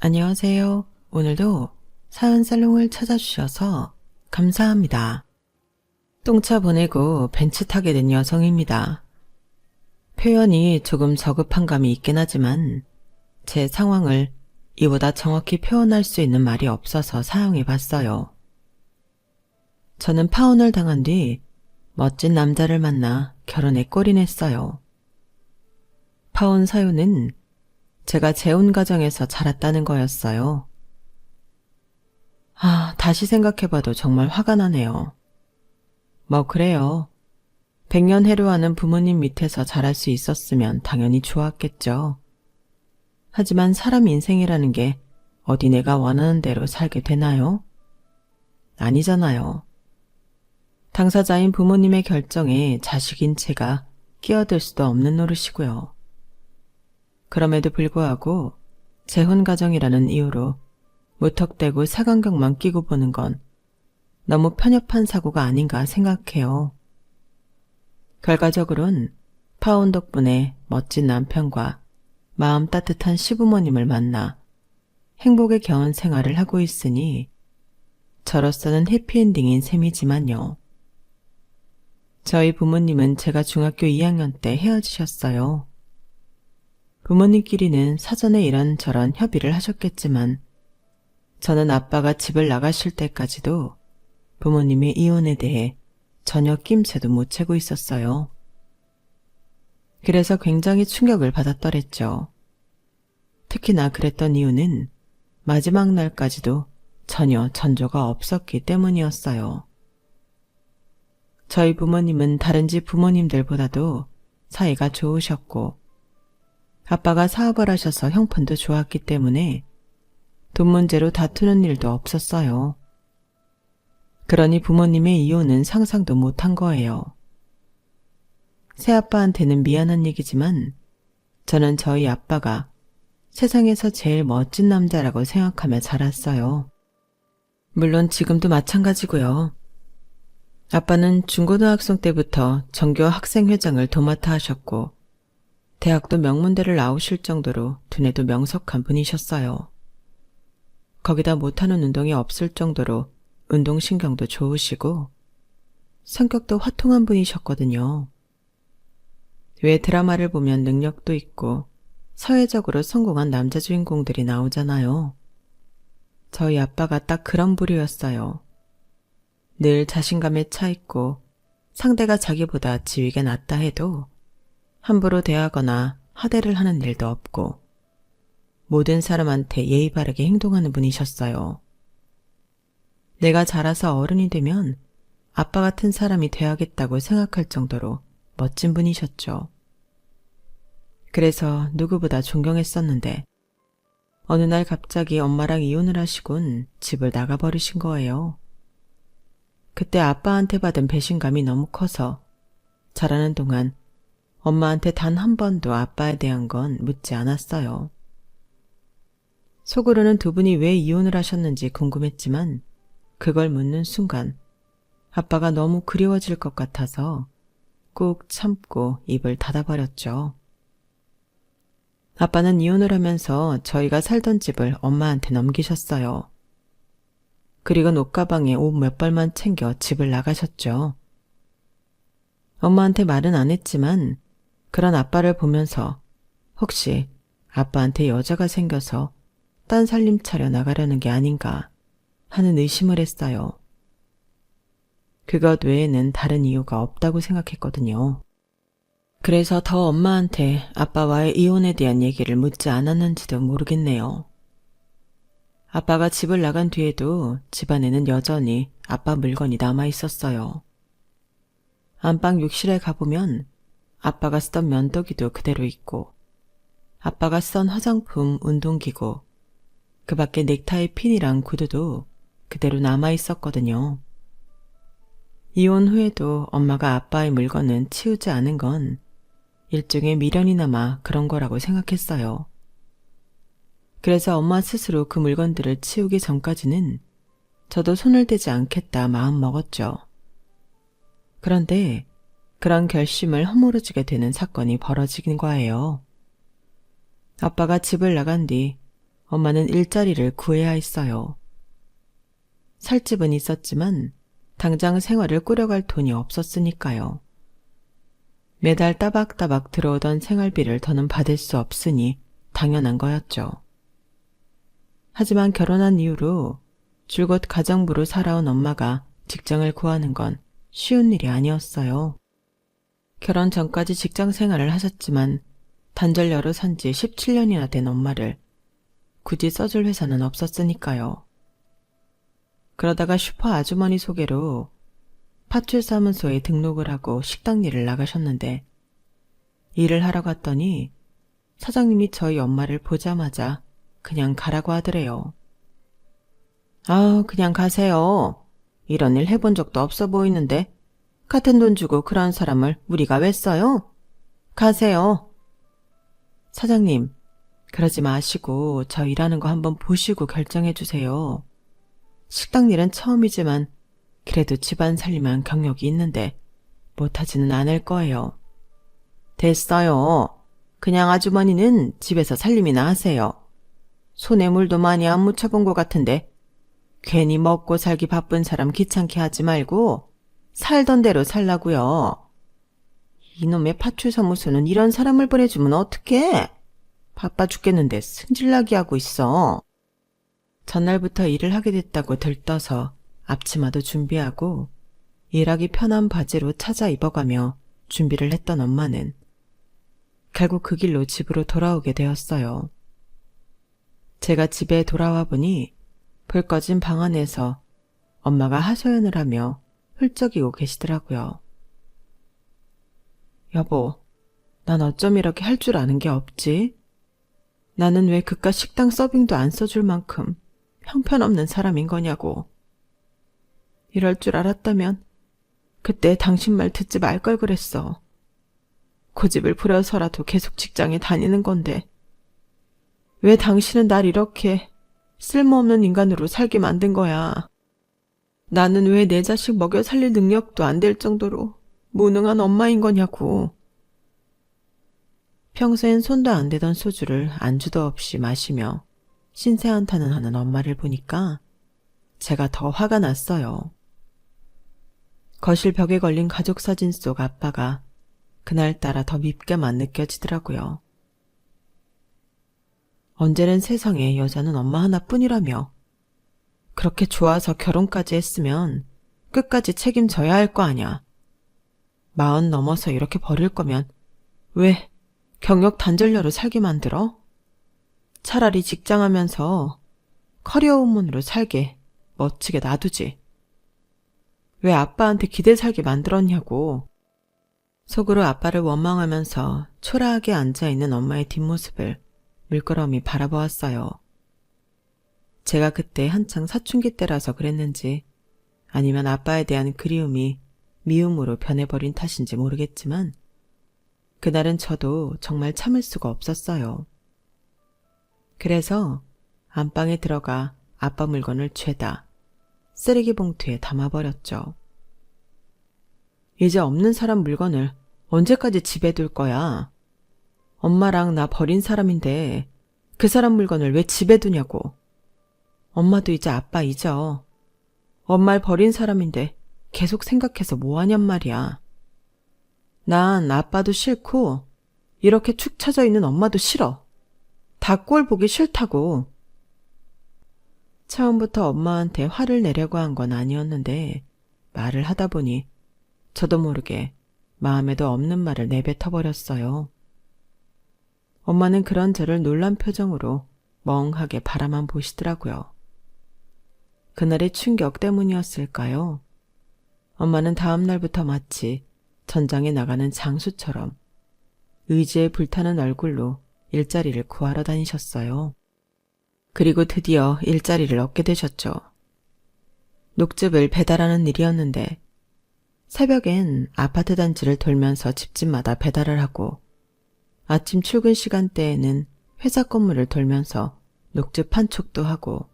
안녕하세요. 오늘도 사연살롱을 찾아주셔서 감사합니다. 똥차 보내고 벤츠 타게 된 여성입니다. 표현이 조금 저급한 감이 있긴 하지만 제 상황을 이보다 정확히 표현할 수 있는 말이 없어서 사용해봤어요. 저는 파혼을 당한 뒤 멋진 남자를 만나 결혼에 골인했어요. 파혼 사유는 제가 재혼 가정에서 자랐다는 거였어요. 다시 생각해봐도 정말 화가 나네요. 뭐 그래요. 백년해로하는 부모님 밑에서 자랄 수 있었으면 당연히 좋았겠죠. 하지만 사람 인생이라는 게 어디 내가 원하는 대로 살게 되나요? 아니잖아요. 당사자인 부모님의 결정에 자식인 제가 끼어들 수도 없는 노릇이고요. 그럼에도 불구하고 재혼 가정이라는 이유로 무턱대고 색안경만 끼고 보는 건 너무 편협한 사고가 아닌가 생각해요. 결과적으론 파혼 덕분에 멋진 남편과 마음 따뜻한 시부모님을 만나 행복의 겨운 생활을 하고 있으니 저로서는 해피엔딩인 셈이지만요. 저희 부모님은 제가 중학교 2학년 때 헤어지셨어요. 부모님끼리는 사전에 이런저런 협의를 하셨겠지만 저는 아빠가 집을 나가실 때까지도 부모님의 이혼에 대해 전혀 낌새도 못 채고 있었어요. 그래서 굉장히 충격을 받았더랬죠. 특히나 그랬던 이유는 마지막 날까지도 전혀 전조가 없었기 때문이었어요. 저희 부모님은 다른 집 부모님들보다도 사이가 좋으셨고 아빠가 사업을 하셔서 형편도 좋았기 때문에 돈 문제로 다투는 일도 없었어요. 그러니 부모님의 이혼은 상상도 못한 거예요. 새아빠한테는 미안한 얘기지만 저는 저희 아빠가 세상에서 제일 멋진 남자라고 생각하며 자랐어요. 물론 지금도 마찬가지고요. 아빠는 중고등학생 때부터 전교 학생회장을 도맡아 하셨고 대학도 명문대를 나오실 정도로 두뇌도 명석한 분이셨어요. 거기다 못하는 운동이 없을 정도로 운동신경도 좋으시고 성격도 화통한 분이셨거든요. 왜 드라마를 보면 능력도 있고 사회적으로 성공한 남자 주인공들이 나오잖아요. 저희 아빠가 딱 그런 부류였어요. 늘 자신감에 차 있고 상대가 자기보다 지위가 낮다 해도 함부로 대하거나 하대를 하는 일도 없고 모든 사람한테 예의 바르게 행동하는 분이셨어요. 내가 자라서 어른이 되면 아빠 같은 사람이 돼야겠다고 생각할 정도로 멋진 분이셨죠. 그래서 누구보다 존경했었는데 어느 날 갑자기 엄마랑 이혼을 하시곤 집을 나가버리신 거예요. 그때 아빠한테 받은 배신감이 너무 커서 자라는 동안 엄마한테 단 한 번도 아빠에 대한 건 묻지 않았어요. 속으로는 두 분이 왜 이혼을 하셨는지 궁금했지만 그걸 묻는 순간 아빠가 너무 그리워질 것 같아서 꾹 참고 입을 닫아버렸죠. 아빠는 이혼을 하면서 저희가 살던 집을 엄마한테 넘기셨어요. 그리고 옷가방에 옷 몇 벌만 챙겨 집을 나가셨죠. 엄마한테 말은 안 했지만 그런 아빠를 보면서 혹시 아빠한테 여자가 생겨서 딴 살림 차려 나가려는 게 아닌가 하는 의심을 했어요. 그것 외에는 다른 이유가 없다고 생각했거든요. 그래서 더 엄마한테 아빠와의 이혼에 대한 얘기를 묻지 않았는지도 모르겠네요. 아빠가 집을 나간 뒤에도 집안에는 여전히 아빠 물건이 남아 있었어요. 안방 욕실에 가보면 아빠가 쓰던 면도기도 그대로 있고 아빠가 쓰던 화장품, 운동기구, 그 밖에 넥타이 핀이랑 구두도 그대로 남아 있었거든요. 이혼 후에도 엄마가 아빠의 물건은 치우지 않은 건 일종의 미련이 남아 그런 거라고 생각했어요. 그래서 엄마 스스로 그 물건들을 치우기 전까지는 저도 손을 대지 않겠다 마음 먹었죠. 그런데 그런 결심을 허물어지게 되는 사건이 벌어지긴 거예요. 아빠가 집을 나간 뒤 엄마는 일자리를 구해야 했어요. 살 집은 있었지만 당장 생활을 꾸려갈 돈이 없었으니까요. 매달 따박따박 들어오던 생활비를 더는 받을 수 없으니 당연한 거였죠. 하지만 결혼한 이후로 줄곧 가정부로 살아온 엄마가 직장을 구하는 건 쉬운 일이 아니었어요. 결혼 전까지 직장 생활을 하셨지만 단절녀로 산 지 17년이나 된 엄마를 굳이 써줄 회사는 없었으니까요. 그러다가 슈퍼 아주머니 소개로 파출사무소에 등록을 하고 식당 일을 나가셨는데 일을 하러 갔더니 사장님이 저희 엄마를 보자마자 그냥 가라고 하더래요. 아, 그냥 가세요. 이런 일 해본 적도 없어 보이는데 같은 돈 주고 그런 사람을 우리가 왜 써요? 가세요. 사장님, 그러지 마시고 저 일하는 거 한번 보시고 결정해 주세요. 식당 일은 처음이지만 그래도 집안 살림한 경력이 있는데 못하지는 않을 거예요. 됐어요. 그냥 아주머니는 집에서 살림이나 하세요. 손에 물도 많이 안 묻혀본 것 같은데 괜히 먹고 살기 바쁜 사람 귀찮게 하지 말고 살던 대로 살라고요. 이놈의 파출사무소는 이런 사람을 보내주면 어떡해? 바빠 죽겠는데 승질나게 하고 있어. 전날부터 일을 하게 됐다고 들떠서 앞치마도 준비하고 일하기 편한 바지로 찾아 입어가며 준비를 했던 엄마는 결국 그 길로 집으로 돌아오게 되었어요. 제가 집에 돌아와 보니 불 꺼진 방 안에서 엄마가 하소연을 하며 훌쩍이고 계시더라고요. 여보, 난 어쩜 이렇게 할 줄 아는 게 없지? 나는 왜 그깟 식당 서빙도 안 써줄 만큼 형편없는 사람인 거냐고. 이럴 줄 알았다면 그때 당신 말 듣지 말 걸 그랬어. 고집을 부려서라도 계속 직장에 다니는 건데 왜 당신은 날 이렇게 쓸모없는 인간으로 살게 만든 거야. 나는 왜 내 자식 먹여 살릴 능력도 안 될 정도로 무능한 엄마인 거냐고. 평소엔 손도 안 대던 소주를 안주도 없이 마시며 신세한탄을 하는 엄마를 보니까 제가 더 화가 났어요. 거실 벽에 걸린 가족 사진 속 아빠가 그날따라 더 밉게만 느껴지더라고요. 언제는 세상에 여자는 엄마 하나뿐이라며 그렇게 좋아서 결혼까지 했으면 끝까지 책임져야 할 거 아냐. 40 넘어서 이렇게 버릴 거면 왜 경력 단절녀로 살게 만들어? 차라리 직장하면서 커리어 우먼으로 살게 멋지게 놔두지. 왜 아빠한테 기대 살게 만들었냐고. 속으로 아빠를 원망하면서 초라하게 앉아있는 엄마의 뒷모습을 물끄러미 바라보았어요. 제가 그때 한창 사춘기 때라서 그랬는지 아니면 아빠에 대한 그리움이 미움으로 변해버린 탓인지 모르겠지만 그날은 저도 정말 참을 수가 없었어요. 그래서 안방에 들어가 아빠 물건을 죄다 쓰레기 봉투에 담아버렸죠. 이제 없는 사람 물건을 언제까지 집에 둘 거야? 엄마랑 나 버린 사람인데 그 사람 물건을 왜 집에 두냐고. 엄마도 이제 아빠 잊어. 엄마를 버린 사람인데 계속 생각해서 뭐하냔 말이야. 난 아빠도 싫고 이렇게 축 처져 있는 엄마도 싫어. 다 꼴 보기 싫다고. 처음부터 엄마한테 화를 내려고 한 건 아니었는데 말을 하다 보니 저도 모르게 마음에도 없는 말을 내뱉어버렸어요. 엄마는 그런 저를 놀란 표정으로 멍하게 바라만 보시더라고요. 그날의 충격 때문이었을까요? 엄마는 다음 날부터 마치 전장에 나가는 장수처럼 의지에 불타는 얼굴로 일자리를 구하러 다니셨어요. 그리고 드디어 일자리를 얻게 되셨죠. 녹즙을 배달하는 일이었는데 새벽엔 아파트 단지를 돌면서 집집마다 배달을 하고 아침 출근 시간대에는 회사 건물을 돌면서 녹즙 판촉도 하고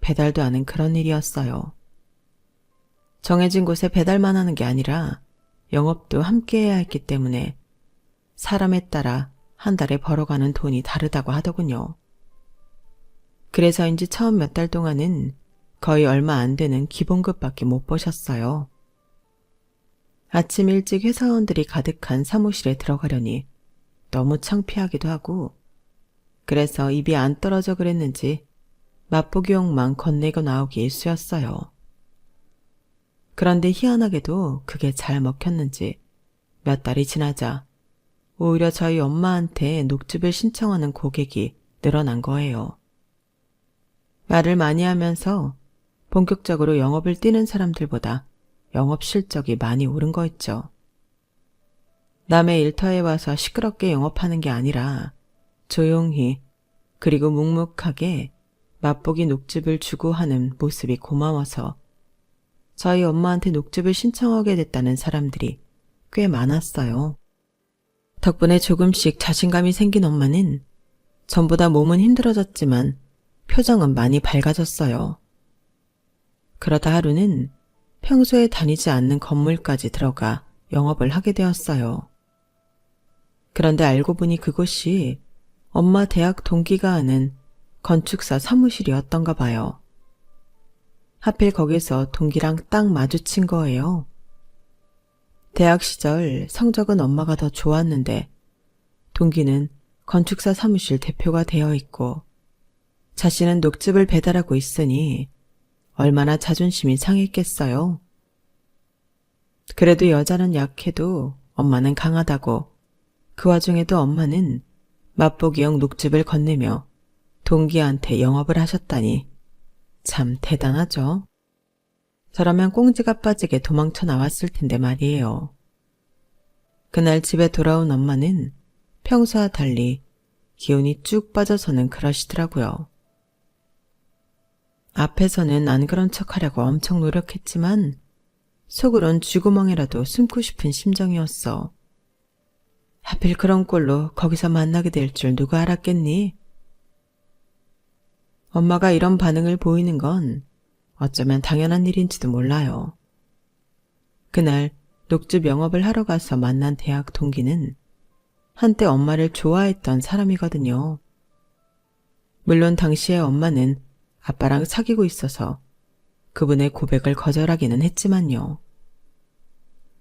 배달도 하는 그런 일이었어요. 정해진 곳에 배달만 하는 게 아니라 영업도 함께 해야 했기 때문에 사람에 따라 한 달에 벌어가는 돈이 다르다고 하더군요. 그래서인지 처음 몇 달 동안은 거의 얼마 안 되는 기본급밖에 못 보셨어요. 아침 일찍 회사원들이 가득한 사무실에 들어가려니 너무 창피하기도 하고, 그래서 입이 안 떨어져 그랬는지 맛보기 욕만 건네고 나오기 일쑤였어요. 그런데 희한하게도 그게 잘 먹혔는지 몇 달이 지나자 오히려 저희 엄마한테 녹즙을 신청하는 고객이 늘어난 거예요. 말을 많이 하면서 본격적으로 영업을 뛰는 사람들보다 영업 실적이 많이 오른 거 있죠. 남의 일터에 와서 시끄럽게 영업하는 게 아니라 조용히 그리고 묵묵하게 맛보기 녹즙을 주고 하는 모습이 고마워서 저희 엄마한테 녹즙을 신청하게 됐다는 사람들이 꽤 많았어요. 덕분에 조금씩 자신감이 생긴 엄마는 전보다 몸은 힘들어졌지만 표정은 많이 밝아졌어요. 그러다 하루는 평소에 다니지 않는 건물까지 들어가 영업을 하게 되었어요. 그런데 알고 보니 그곳이 엄마 대학 동기가 하는 건축사 사무실이었던가 봐요. 하필 거기서 동기랑 딱 마주친 거예요. 대학 시절 성적은 엄마가 더 좋았는데 동기는 건축사 사무실 대표가 되어 있고 자신은 녹즙을 배달하고 있으니 얼마나 자존심이 상했겠어요. 그래도 여자는 약해도 엄마는 강하다고 그 와중에도 엄마는 맛보기용 녹즙을 건네며 동기한테 영업을 하셨다니 참 대단하죠. 저라면 꽁지가 빠지게 도망쳐 나왔을 텐데 말이에요. 그날 집에 돌아온 엄마는 평소와 달리 기운이 쭉 빠져서는 그러시더라고요. 앞에서는 안 그런 척하려고 엄청 노력했지만 속으론 쥐구멍이라도 숨고 싶은 심정이었어. 하필 그런 꼴로 거기서 만나게 될 줄 누가 알았겠니? 엄마가 이런 반응을 보이는 건 어쩌면 당연한 일인지도 몰라요. 그날 녹즙 영업을 하러 가서 만난 대학 동기는 한때 엄마를 좋아했던 사람이거든요. 물론 당시에 엄마는 아빠랑 사귀고 있어서 그분의 고백을 거절하기는 했지만요.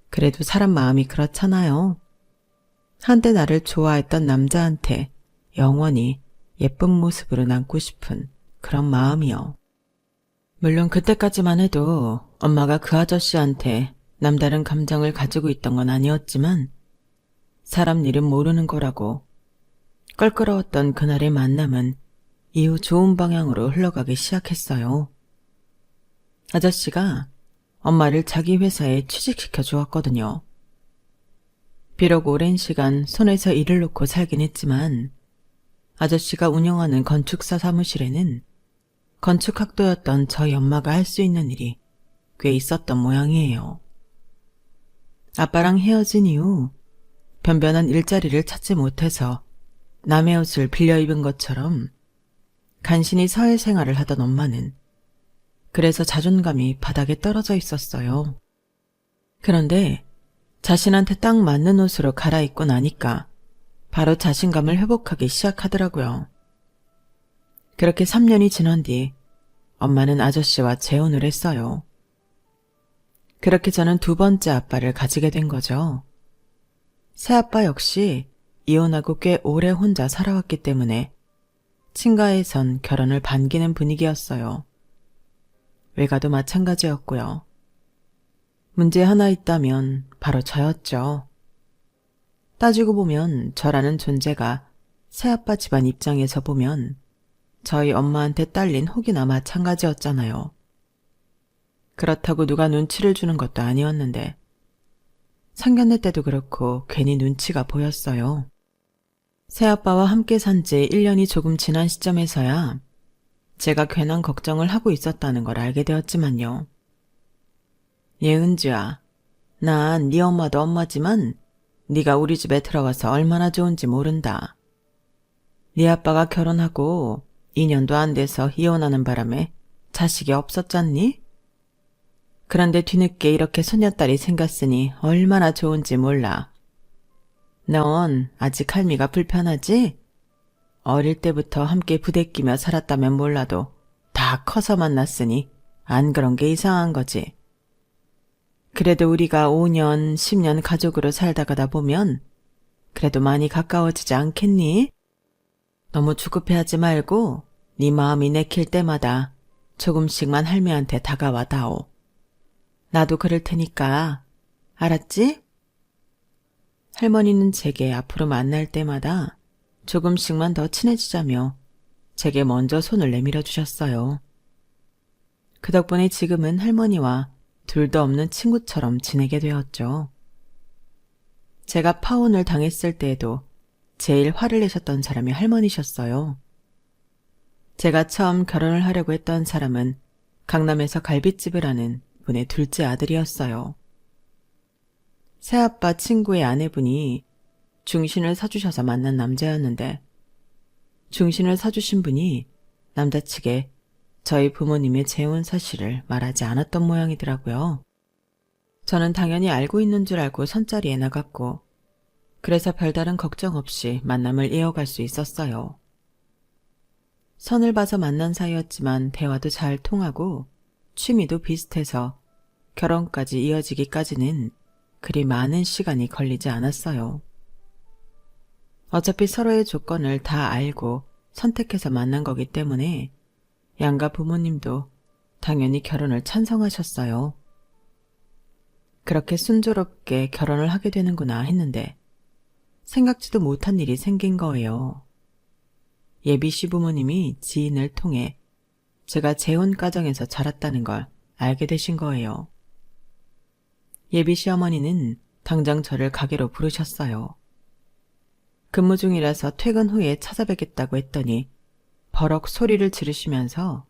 그래도 사람 마음이 그렇잖아요. 한때 나를 좋아했던 남자한테 영원히 예쁜 모습으로 남고 싶은 그런 마음이요. 물론 그때까지만 해도 엄마가 그 아저씨한테 남다른 감정을 가지고 있던 건 아니었지만 사람 일은 모르는 거라고 껄끄러웠던 그날의 만남은 이후 좋은 방향으로 흘러가기 시작했어요. 아저씨가 엄마를 자기 회사에 취직시켜 주었거든요. 비록 오랜 시간 손에서 일을 놓고 살긴 했지만 아저씨가 운영하는 건축사 사무실에는 건축학도였던 저희 엄마가 할 수 있는 일이 꽤 있었던 모양이에요. 아빠랑 헤어진 이후 변변한 일자리를 찾지 못해서 남의 옷을 빌려 입은 것처럼 간신히 사회생활을 하던 엄마는 그래서 자존감이 바닥에 떨어져 있었어요. 그런데 자신한테 딱 맞는 옷으로 갈아입고 나니까 바로 자신감을 회복하기 시작하더라고요. 그렇게 3년이 지난 뒤 엄마는 아저씨와 재혼을 했어요. 그렇게 저는 두 번째 아빠를 가지게 된 거죠. 새아빠 역시 이혼하고 꽤 오래 혼자 살아왔기 때문에 친가에선 결혼을 반기는 분위기였어요. 외가도 마찬가지였고요. 문제 하나 있다면 바로 저였죠. 따지고 보면 저라는 존재가 새아빠 집안 입장에서 보면 저희 엄마한테 딸린 혹이나 마찬가지였잖아요. 그렇다고 누가 눈치를 주는 것도 아니었는데 상견례 때도 그렇고 괜히 눈치가 보였어요. 새아빠와 함께 산 지 1년이 조금 지난 시점에서야 제가 괜한 걱정을 하고 있었다는 걸 알게 되었지만요. 예은주야, 난 네 엄마도 엄마지만 네가 우리 집에 들어와서 얼마나 좋은지 모른다. 네 아빠가 결혼하고 2년도 안 돼서 이혼하는 바람에 자식이 없었잖니? 그런데 뒤늦게 이렇게 소녀딸이 생겼으니 얼마나 좋은지 몰라. 넌 아직 할미가 불편하지? 어릴 때부터 함께 부대끼며 살았다면 몰라도 다 커서 만났으니 안 그런 게 이상한 거지. 그래도 우리가 5년, 10년 가족으로 살다 가다 보면 그래도 많이 가까워지지 않겠니? 너무 주급해하지 말고 네 마음이 내킬 때마다 조금씩만 할매한테 다가와 다오. 나도 그럴 테니까 알았지? 할머니는 제게 앞으로 만날 때마다 조금씩만 더 친해지자며 제게 먼저 손을 내밀어 주셨어요. 그 덕분에 지금은 할머니와 둘도 없는 친구처럼 지내게 되었죠. 제가 파혼을 당했을 때에도 제일 화를 내셨던 사람이 할머니셨어요. 제가 처음 결혼을 하려고 했던 사람은 강남에서 갈빗집을 하는 분의 둘째 아들이었어요. 새아빠 친구의 아내분이 중신을 사주셔서 만난 남자였는데 중신을 사주신 분이 남자 측에 저희 부모님의 재혼 사실을 말하지 않았던 모양이더라고요. 저는 당연히 알고 있는 줄 알고 선자리에 나갔고 그래서 별다른 걱정 없이 만남을 이어갈 수 있었어요. 선을 봐서 만난 사이였지만 대화도 잘 통하고 취미도 비슷해서 결혼까지 이어지기까지는 그리 많은 시간이 걸리지 않았어요. 어차피 서로의 조건을 다 알고 선택해서 만난 거기 때문에 양가 부모님도 당연히 결혼을 찬성하셨어요. 그렇게 순조롭게 결혼을 하게 되는구나 했는데 생각지도 못한 일이 생긴 거예요. 예비 시부모님이 지인을 통해 제가 재혼 가정에서 자랐다는 걸 알게 되신 거예요. 예비 시어머니는 당장 저를 가게로 부르셨어요. 근무 중이라서 퇴근 후에 찾아뵙겠다고 했더니 버럭 소리를 지르시면서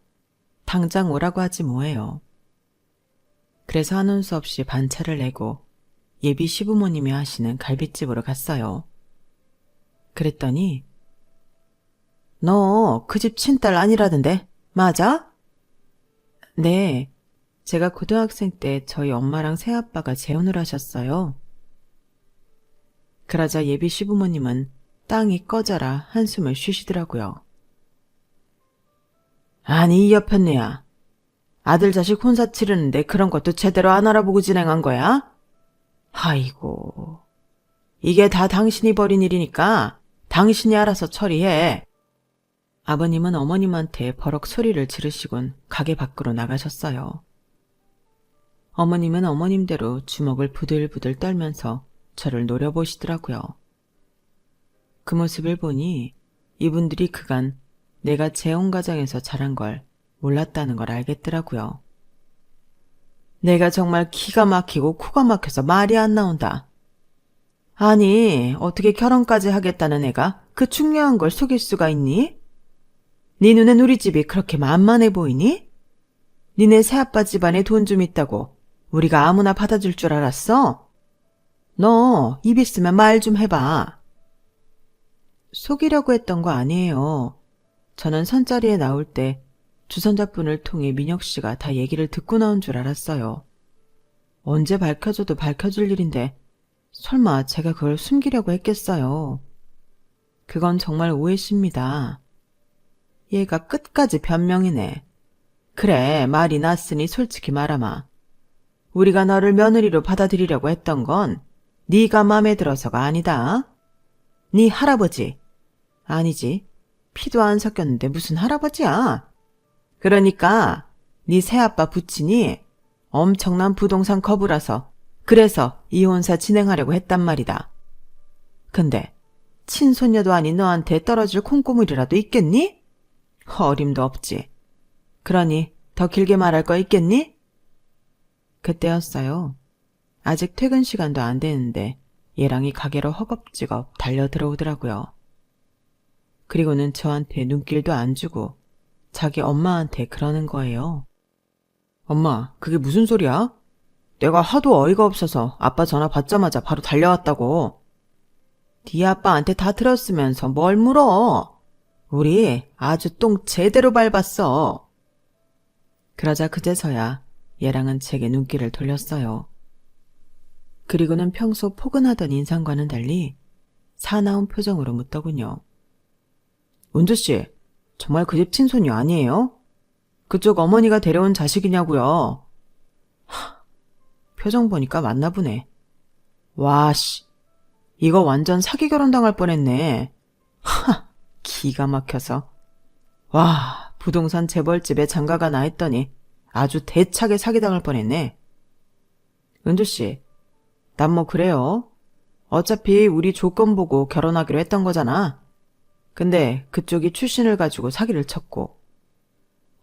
당장 오라고 하지 뭐예요. 그래서 하는 수 없이 반차를 내고 예비 시부모님이 하시는 갈빗집으로 갔어요. 그랬더니 너 그 집 친딸 아니라던데 맞아? 네, 제가 고등학생 때 저희 엄마랑 새아빠가 재혼을 하셨어요. 그러자 예비 시부모님은 땅이 꺼져라 한숨을 쉬시더라고요. 아니 이 여편네야. 아들 자식 혼사 치르는데 그런 것도 제대로 안 알아보고 진행한 거야? 아이고, 이게 다 당신이 벌인 일이니까 당신이 알아서 처리해. 아버님은 어머님한테 버럭 소리를 지르시곤 가게 밖으로 나가셨어요. 어머님은 어머님대로 주먹을 부들부들 떨면서 저를 노려보시더라고요. 그 모습을 보니 이분들이 그간 내가 재혼 가정에서 자란 걸 몰랐다는 걸 알겠더라고요. 내가 정말 기가 막히고 코가 막혀서 말이 안 나온다. 아니, 어떻게 결혼까지 하겠다는 애가 그 중요한 걸 속일 수가 있니? 네 눈엔 우리 집이 그렇게 만만해 보이니? 니네 새아빠 집안에 돈 좀 있다고 우리가 아무나 받아줄 줄 알았어? 너 입 있으면 말 좀 해봐. 속이려고 했던 거 아니에요. 저는 선자리에 나올 때 주선자분을 통해 민혁 씨가 다 얘기를 듣고 나온 줄 알았어요. 언제 밝혀줘도 밝혀줄 일인데 설마 제가 그걸 숨기려고 했겠어요. 그건 정말 오해십니다. 얘가 끝까지 변명이네. 그래, 말이 났으니 솔직히 말하마. 우리가 너를 며느리로 받아들이려고 했던 건 네가 맘에 들어서가 아니다. 네 할아버지. 아니지. 피도 안 섞였는데 무슨 할아버지야. 그러니까 네 새아빠 부친이 엄청난 부동산 거부라서 그래서 이혼사 진행하려고 했단 말이다. 근데 친손녀도 아닌 너한테 떨어질 콩고물이라도 있겠니? 어림도 없지. 그러니 더 길게 말할 거 있겠니? 그때였어요. 아직 퇴근 시간도 안 되는데 얘랑이 가게로 허겁지겁 달려 들어오더라고요. 그리고는 저한테 눈길도 안 주고 자기 엄마한테 그러는 거예요. 엄마, 그게 무슨 소리야? 내가 하도 어이가 없어서 아빠 전화 받자마자 바로 달려왔다고. 네 아빠한테 다 들었으면서 뭘 물어? 우리 아주 똥 제대로 밟았어. 그러자 그제서야 얘랑은 제게 눈길을 돌렸어요. 그리고는 평소 포근하던 인상과는 달리 사나운 표정으로 묻더군요. 은주씨, 정말 그 집 친손이 아니에요? 그쪽 어머니가 데려온 자식이냐고요? 표정 보니까 맞나 보네. 와, 씨. 이거 완전 사기 결혼 당할 뻔했네. 기가 막혀서. 와, 부동산 재벌집에 장가가 나 했더니 아주 대차게 사기당할 뻔했네. 은주씨, 난 뭐 그래요. 어차피 우리 조건 보고 결혼하기로 했던 거잖아. 근데 그쪽이 출신을 가지고 사기를 쳤고,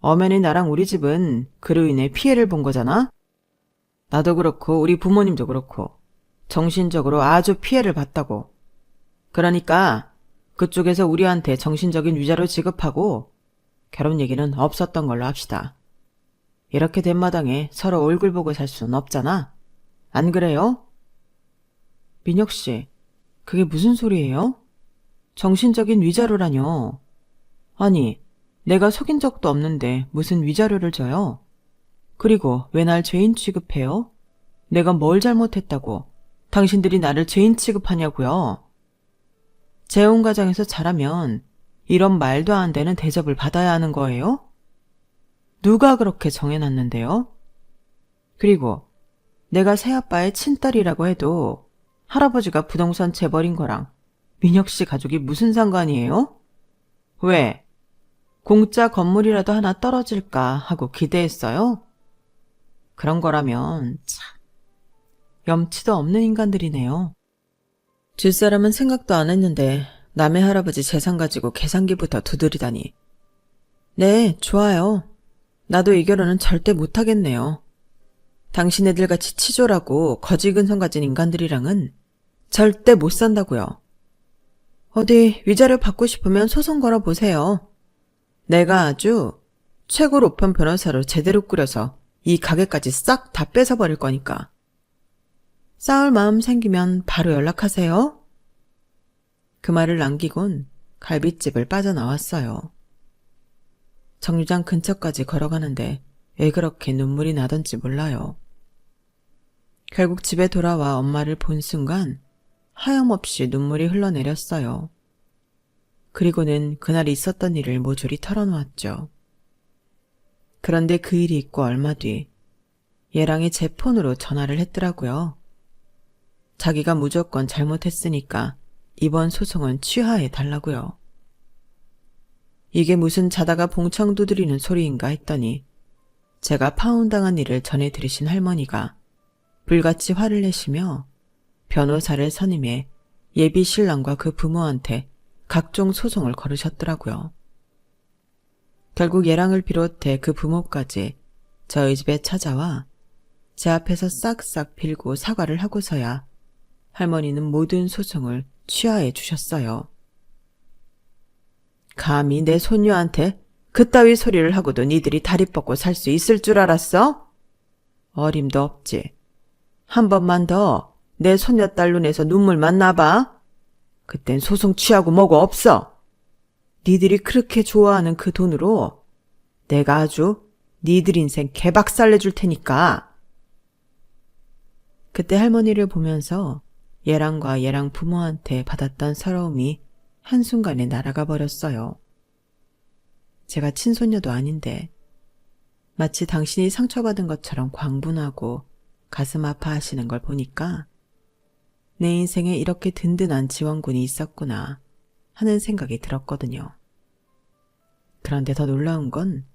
엄연히 나랑 우리 집은 그로 인해 피해를 본 거잖아. 나도 그렇고 우리 부모님도 그렇고 정신적으로 아주 피해를 봤다고. 그러니까 그쪽에서 우리한테 정신적인 위자료 지급하고 결혼 얘기는 없었던 걸로 합시다. 이렇게 된 마당에 서로 얼굴 보고 살 수는 없잖아. 안 그래요? 민혁 씨, 그게 무슨 소리예요? 정신적인 위자료라뇨. 아니, 내가 속인 적도 없는데 무슨 위자료를 줘요? 그리고 왜 날 죄인 취급해요? 내가 뭘 잘못했다고 당신들이 나를 죄인 취급하냐고요? 재혼 가정에서 자라면 이런 말도 안 되는 대접을 받아야 하는 거예요? 누가 그렇게 정해놨는데요? 그리고 내가 새아빠의 친딸이라고 해도 할아버지가 부동산 재벌인 거랑 민혁 씨 가족이 무슨 상관이에요? 왜? 공짜 건물이라도 하나 떨어질까 하고 기대했어요? 그런 거라면 참 염치도 없는 인간들이네요. 뒷사람은 생각도 안 했는데 남의 할아버지 재산 가지고 계산기부터 두드리다니. 네, 좋아요. 나도 이 결혼은 절대 못하겠네요. 당신네들같이 치졸하고 거지근성 가진 인간들이랑은 절대 못 산다고요. 어디 위자료 받고 싶으면 소송 걸어보세요. 내가 아주 최고 로펌 변호사로 제대로 꾸려서 이 가게까지 싹 다 뺏어버릴 거니까. 싸울 마음 생기면 바로 연락하세요. 그 말을 남기곤 갈빗집을 빠져나왔어요. 정류장 근처까지 걸어가는데 왜 그렇게 눈물이 나던지 몰라요. 결국 집에 돌아와 엄마를 본 순간 하염없이 눈물이 흘러내렸어요. 그리고는 그날 있었던 일을 모조리 털어놓았죠. 그런데 그 일이 있고 얼마 뒤 얘랑이 제 폰으로 전화를 했더라고요. 자기가 무조건 잘못했으니까 이번 소송은 취하해 달라고요. 이게 무슨 자다가 봉창 두드리는 소리인가 했더니 제가 파혼당한 일을 전해 들으신 할머니가 불같이 화를 내시며 변호사를 선임해 예비 신랑과 그 부모한테 각종 소송을 걸으셨더라고요. 결국 얘랑을 비롯해 그 부모까지 저희 집에 찾아와 제 앞에서 싹싹 빌고 사과를 하고서야 할머니는 모든 소송을 취하해 주셨어요. 감히 내 손녀한테 그따위 소리를 하고도 니들이 다리 뻗고 살 수 있을 줄 알았어? 어림도 없지. 한 번만 더 내 손녀딸 눈에서 눈물만 나봐. 그땐 소송 취하고 뭐고 없어. 니들이 그렇게 좋아하는 그 돈으로 내가 아주 니들 인생 개박살 내줄 테니까. 그때 할머니를 보면서 얘랑과 얘랑 부모한테 받았던 서러움이 한순간에 날아가 버렸어요. 제가 친손녀도 아닌데 마치 당신이 상처받은 것처럼 광분하고 가슴 아파하시는 걸 보니까 내 인생에 이렇게 든든한 지원군이 있었구나 하는 생각이 들었거든요. 그런데 더 놀라운 건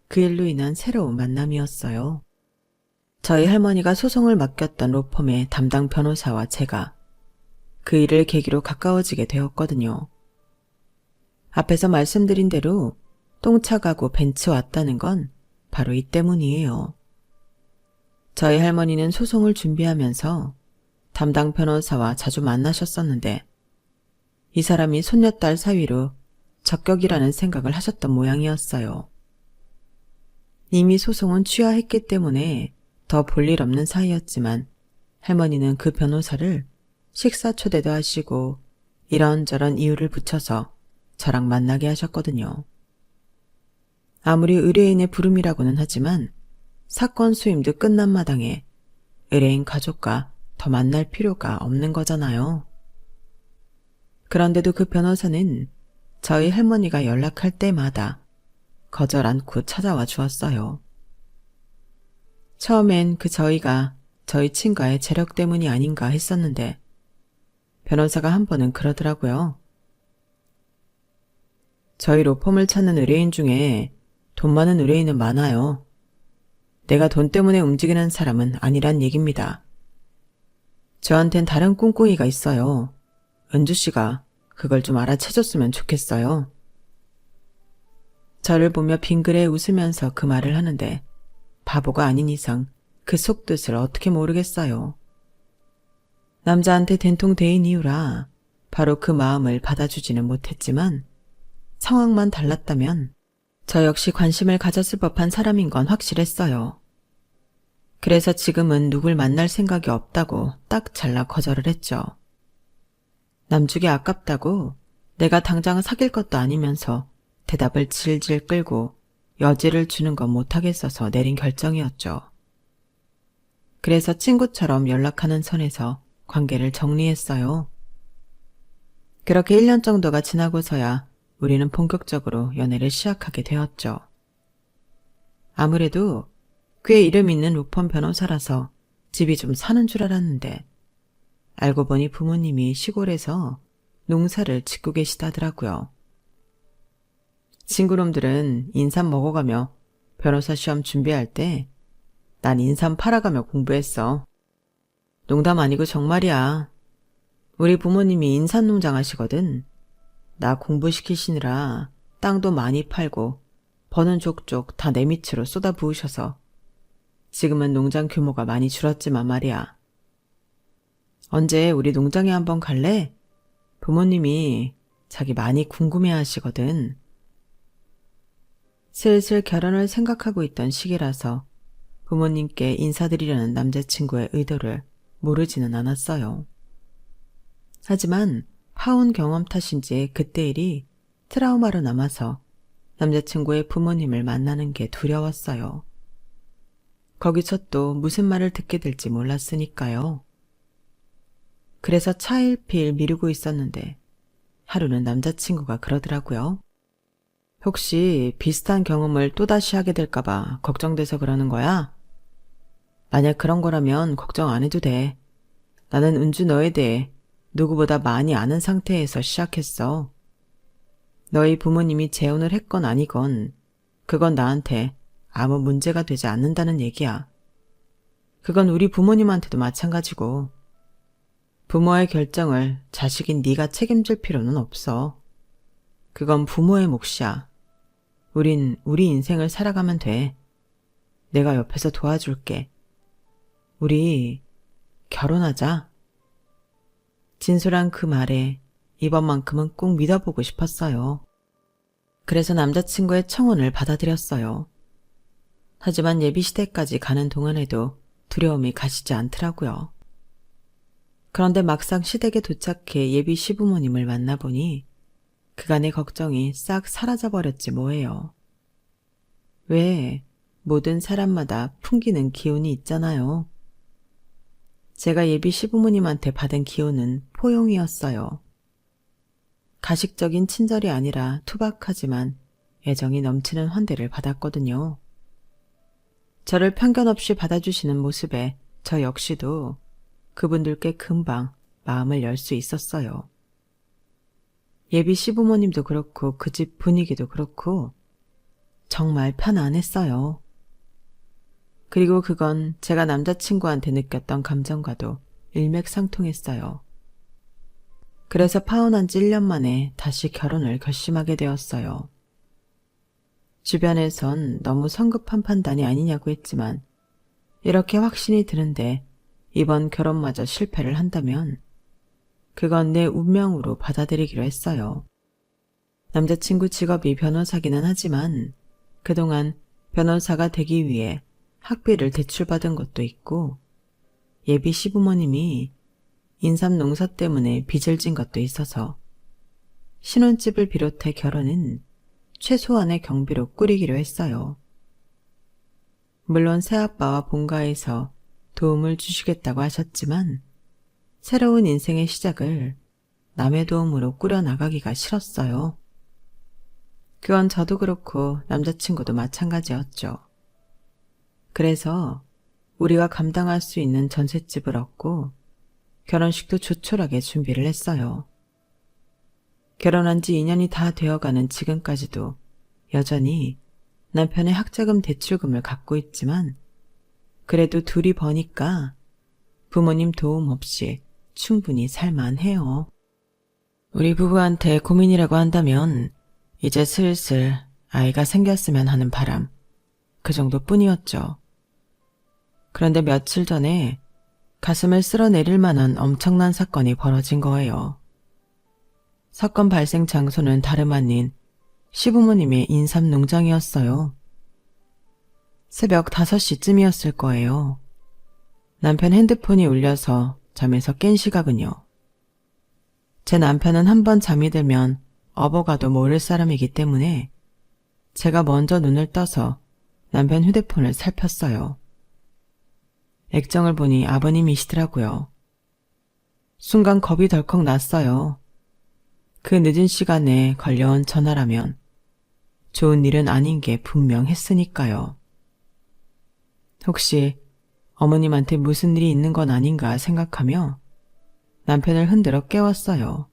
그 일로 인한 새로운 만남이었어요. 저희 할머니가 소송을 맡겼던 로펌의 담당 변호사와 제가 그 일을 계기로 가까워지게 되었거든요. 앞에서 말씀드린 대로 똥차 가고 벤츠 왔다는 건 바로 이 때문이에요. 저희 할머니는 소송을 준비하면서 담당 변호사와 자주 만나셨었는데 이 사람이 손녀딸 사위로 적격이라는 생각을 하셨던 모양이었어요. 이미 소송은 취하했기 때문에 더 볼 일 없는 사이였지만 할머니는 그 변호사를 식사 초대도 하시고 이런저런 이유를 붙여서 저랑 만나게 하셨거든요. 아무리 의뢰인의 부름이라고는 하지만 사건 수임도 끝난 마당에 의뢰인 가족과 더 만날 필요가 없는 거잖아요. 그런데도 그 변호사는 저희 할머니가 연락할 때마다 거절 않고 찾아와 주었어요. 처음엔 저희가 저희 친가의 재력 때문이 아닌가 했었는데 변호사가 한 번은 그러더라고요. 저희 로펌을 찾는 의뢰인 중에 돈 많은 의뢰인은 많아요. 내가 돈 때문에 움직이는 사람은 아니란 얘기입니다. 저한텐 다른 꿍꿍이가 있어요. 은주 씨가 그걸 좀 알아채줬으면 좋겠어요. 저를 보며 빙그레 웃으면서 그 말을 하는데 바보가 아닌 이상 그 속뜻을 어떻게 모르겠어요. 남자한테 된통대인 이유라 바로 그 마음을 받아주지는 못했지만 상황만 달랐다면 저 역시 관심을 가졌을 법한 사람인 건 확실했어요. 그래서 지금은 누굴 만날 생각이 없다고 딱 잘라 거절을 했죠. 남주기 아깝다고 내가 당장 사귈 것도 아니면서 대답을 질질 끌고 여지를 주는 건 못하겠어서 내린 결정이었죠. 그래서 친구처럼 연락하는 선에서 관계를 정리했어요. 그렇게 1년 정도가 지나고서야 우리는 본격적으로 연애를 시작하게 되었죠. 아무래도 꽤 이름 있는 로펌 변호사라서 집이 좀 사는 줄 알았는데 알고 보니 부모님이 시골에서 농사를 짓고 계시다더라고요. 친구놈들은 인삼 먹어가며 변호사 시험 준비할 때 난 인삼 팔아가며 공부했어. 농담 아니고 정말이야. 우리 부모님이 인삼농장 하시거든. 나 공부시키시느라 땅도 많이 팔고 버는 족족 다 내 밑으로 쏟아부으셔서 지금은 농장 규모가 많이 줄었지만 말이야. 언제 우리 농장에 한번 갈래? 부모님이 자기 많이 궁금해하시거든. 슬슬 결혼을 생각하고 있던 시기라서 부모님께 인사드리려는 남자친구의 의도를 모르지는 않았어요. 하지만 파혼 경험 탓인지 그때 일이 트라우마로 남아서 남자친구의 부모님을 만나는 게 두려웠어요. 거기서 또 무슨 말을 듣게 될지 몰랐으니까요. 그래서 차일피일 미루고 있었는데 하루는 남자친구가 그러더라고요. 혹시 비슷한 경험을 또다시 하게 될까봐 걱정돼서 그러는 거야? 만약 그런 거라면 걱정 안 해도 돼. 나는 은주 너에 대해 누구보다 많이 아는 상태에서 시작했어. 너희 부모님이 재혼을 했건 아니건 그건 나한테 아무 문제가 되지 않는다는 얘기야. 그건 우리 부모님한테도 마찬가지고 부모의 결정을 자식인 네가 책임질 필요는 없어. 그건 부모의 몫이야. 우린 우리 인생을 살아가면 돼. 내가 옆에서 도와줄게. 우리 결혼하자. 진솔한 그 말에 이번만큼은 꼭 믿어보고 싶었어요. 그래서 남자친구의 청혼을 받아들였어요. 하지만 예비시대까지 가는 동안에도 두려움이 가시지 않더라고요. 그런데 막상 시댁에 도착해 예비 시부모님을 만나보니 그간의 걱정이 싹 사라져버렸지 뭐예요. 왜 모든 사람마다 풍기는 기운이 있잖아요. 제가 예비 시부모님한테 받은 기운은 포용이었어요. 가식적인 친절이 아니라 투박하지만 애정이 넘치는 환대를 받았거든요. 저를 편견 없이 받아주시는 모습에 저 역시도 그분들께 금방 마음을 열 수 있었어요. 예비 시부모님도 그렇고 그 집 분위기도 그렇고 정말 편안했어요. 그리고 그건 제가 남자친구한테 느꼈던 감정과도 일맥상통했어요. 그래서 파혼한 지 1년 만에 다시 결혼을 결심하게 되었어요. 주변에선 너무 성급한 판단이 아니냐고 했지만 이렇게 확신이 드는데 이번 결혼마저 실패를 한다면 그건 내 운명으로 받아들이기로 했어요. 남자친구 직업이 변호사기는 하지만 그동안 변호사가 되기 위해 학비를 대출받은 것도 있고 예비 시부모님이 인삼 농사 때문에 빚을 진 것도 있어서 신혼집을 비롯해 결혼은 최소한의 경비로 꾸리기로 했어요. 물론 새아빠와 본가에서 도움을 주시겠다고 하셨지만 새로운 인생의 시작을 남의 도움으로 꾸려나가기가 싫었어요. 그건 저도 그렇고 남자친구도 마찬가지였죠. 그래서 우리가 감당할 수 있는 전셋집을 얻고 결혼식도 조촐하게 준비를 했어요. 결혼한 지 2년이 다 되어가는 지금까지도 여전히 남편의 학자금 대출금을 갖고 있지만 그래도 둘이 버니까 부모님 도움 없이 충분히 살만해요. 우리 부부한테 고민이라고 한다면 이제 슬슬 아이가 생겼으면 하는 바람, 그 정도뿐이었죠. 그런데 며칠 전에 가슴을 쓸어내릴 만한 엄청난 사건이 벌어진 거예요. 사건 발생 장소는 다름 아닌 시부모님의 인삼 농장이었어요. 새벽 5시쯤이었을 거예요. 남편 핸드폰이 울려서 잠에서 깬 시각은요. 제 남편은 한번 잠이 들면 업어가도 모를 사람이기 때문에 제가 먼저 눈을 떠서 남편 휴대폰을 살폈어요. 액정을 보니 아버님이시더라고요. 순간 겁이 덜컥 났어요. 그 늦은 시간에 걸려온 전화라면 좋은 일은 아닌 게 분명했으니까요. 혹시 어머님한테 무슨 일이 있는 건 아닌가 생각하며 남편을 흔들어 깨웠어요.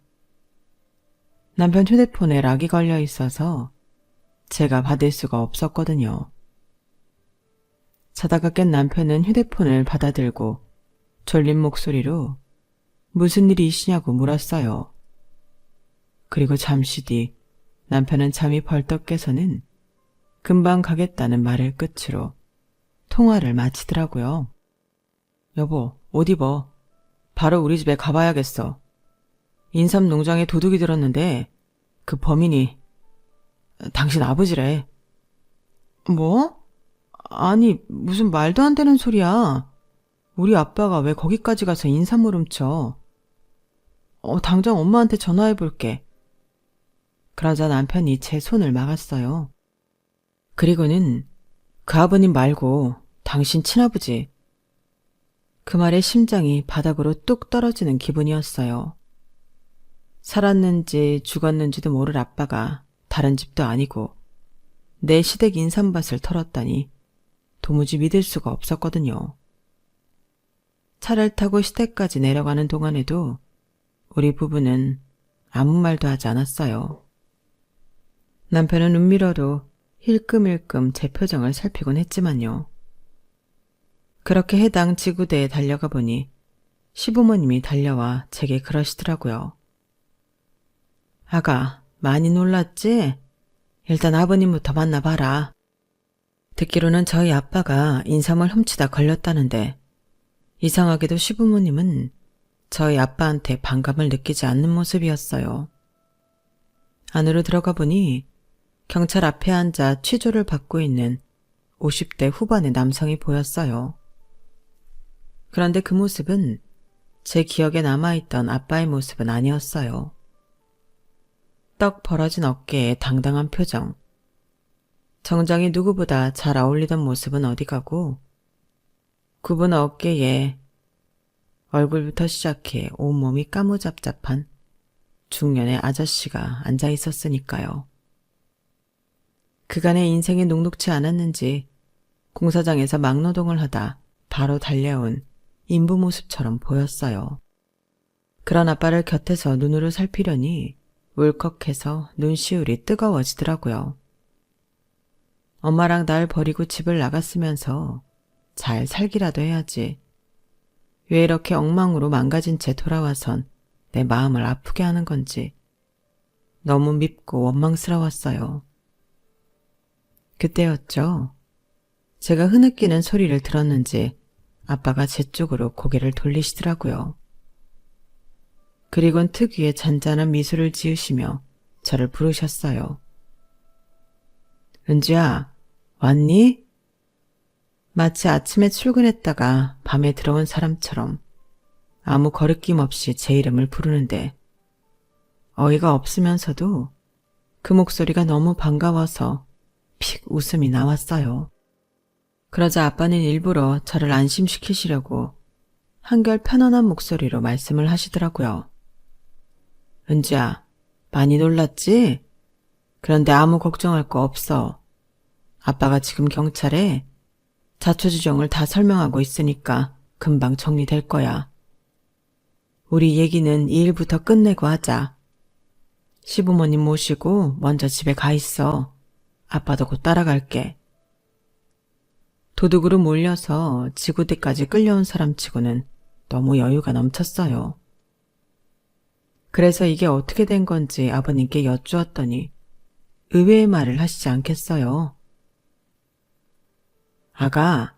남편 휴대폰에 락이 걸려 있어서 제가 받을 수가 없었거든요. 자다가 깬 남편은 휴대폰을 받아들고 졸린 목소리로 무슨 일이 있으냐고 물었어요. 그리고 잠시 뒤 남편은 잠이 벌떡 깨서는 금방 가겠다는 말을 끝으로 통화를 마치더라고요. 여보, 옷 입어. 바로 우리 집에 가봐야겠어. 인삼 농장에 도둑이 들었는데 그 범인이 당신 아버지래. 뭐? 아니, 무슨 말도 안 되는 소리야. 우리 아빠가 왜 거기까지 가서 인삼을 훔쳐. 당장 엄마한테 전화해볼게. 그러자 남편이 제 손을 막았어요. 그리고는 그 아버님 말고 당신 친아버지. 그 말에 심장이 바닥으로 뚝 떨어지는 기분이었어요. 살았는지 죽었는지도 모를 아빠가 다른 집도 아니고 내 시댁 인삼밭을 털었다니 도무지 믿을 수가 없었거든요. 차를 타고 시댁까지 내려가는 동안에도 우리 부부는 아무 말도 하지 않았어요. 남편은 눈미러로 힐끔힐끔 제 표정을 살피곤 했지만요. 그렇게 해당 지구대에 달려가 보니 시부모님이 달려와 제게 그러시더라고요. 아가, 많이 놀랐지? 일단 아버님부터 만나봐라. 듣기로는 저희 아빠가 인삼을 훔치다 걸렸다는데 이상하게도 시부모님은 저희 아빠한테 반감을 느끼지 않는 모습이었어요. 안으로 들어가 보니 경찰 앞에 앉아 취조를 받고 있는 50대 후반의 남성이 보였어요. 그런데 그 모습은 제 기억에 남아있던 아빠의 모습은 아니었어요. 떡 벌어진 어깨에 당당한 표정. 정장이 누구보다 잘 어울리던 모습은 어디 가고 굽은 어깨에 얼굴부터 시작해 온몸이 까무잡잡한 중년의 아저씨가 앉아 있었으니까요. 그간의 인생이 녹록지 않았는지 공사장에서 막노동을 하다 바로 달려온 인부 모습처럼 보였어요. 그런 아빠를 곁에서 눈으로 살피려니 울컥해서 눈시울이 뜨거워지더라고요. 엄마랑 날 버리고 집을 나갔으면서 잘 살기라도 해야지. 왜 이렇게 엉망으로 망가진 채 돌아와선 내 마음을 아프게 하는 건지 너무 밉고 원망스러웠어요. 그때였죠. 제가 흐느끼는 소리를 들었는지 아빠가 제 쪽으로 고개를 돌리시더라고요. 그리곤 특유의 잔잔한 미소를 지으시며 저를 부르셨어요. 은주야, 왔니? 마치 아침에 출근했다가 밤에 들어온 사람처럼 아무 거리낌 없이 제 이름을 부르는데 어이가 없으면서도 그 목소리가 너무 반가워서 픽 웃음이 나왔어요. 그러자 아빠는 일부러 저를 안심시키시려고 한결 편안한 목소리로 말씀을 하시더라고요. 은주야, 많이 놀랐지? 그런데 아무 걱정할 거 없어. 아빠가 지금 경찰에 자초지종을 다 설명하고 있으니까 금방 정리될 거야. 우리 얘기는 이 일부터 끝내고 하자. 시부모님 모시고 먼저 집에 가 있어. 아빠도 곧 따라갈게. 도둑으로 몰려서 지구대까지 끌려온 사람치고는 너무 여유가 넘쳤어요. 그래서 이게 어떻게 된 건지 아버님께 여쭈었더니 의외의 말을 하시지 않겠어요. 아가,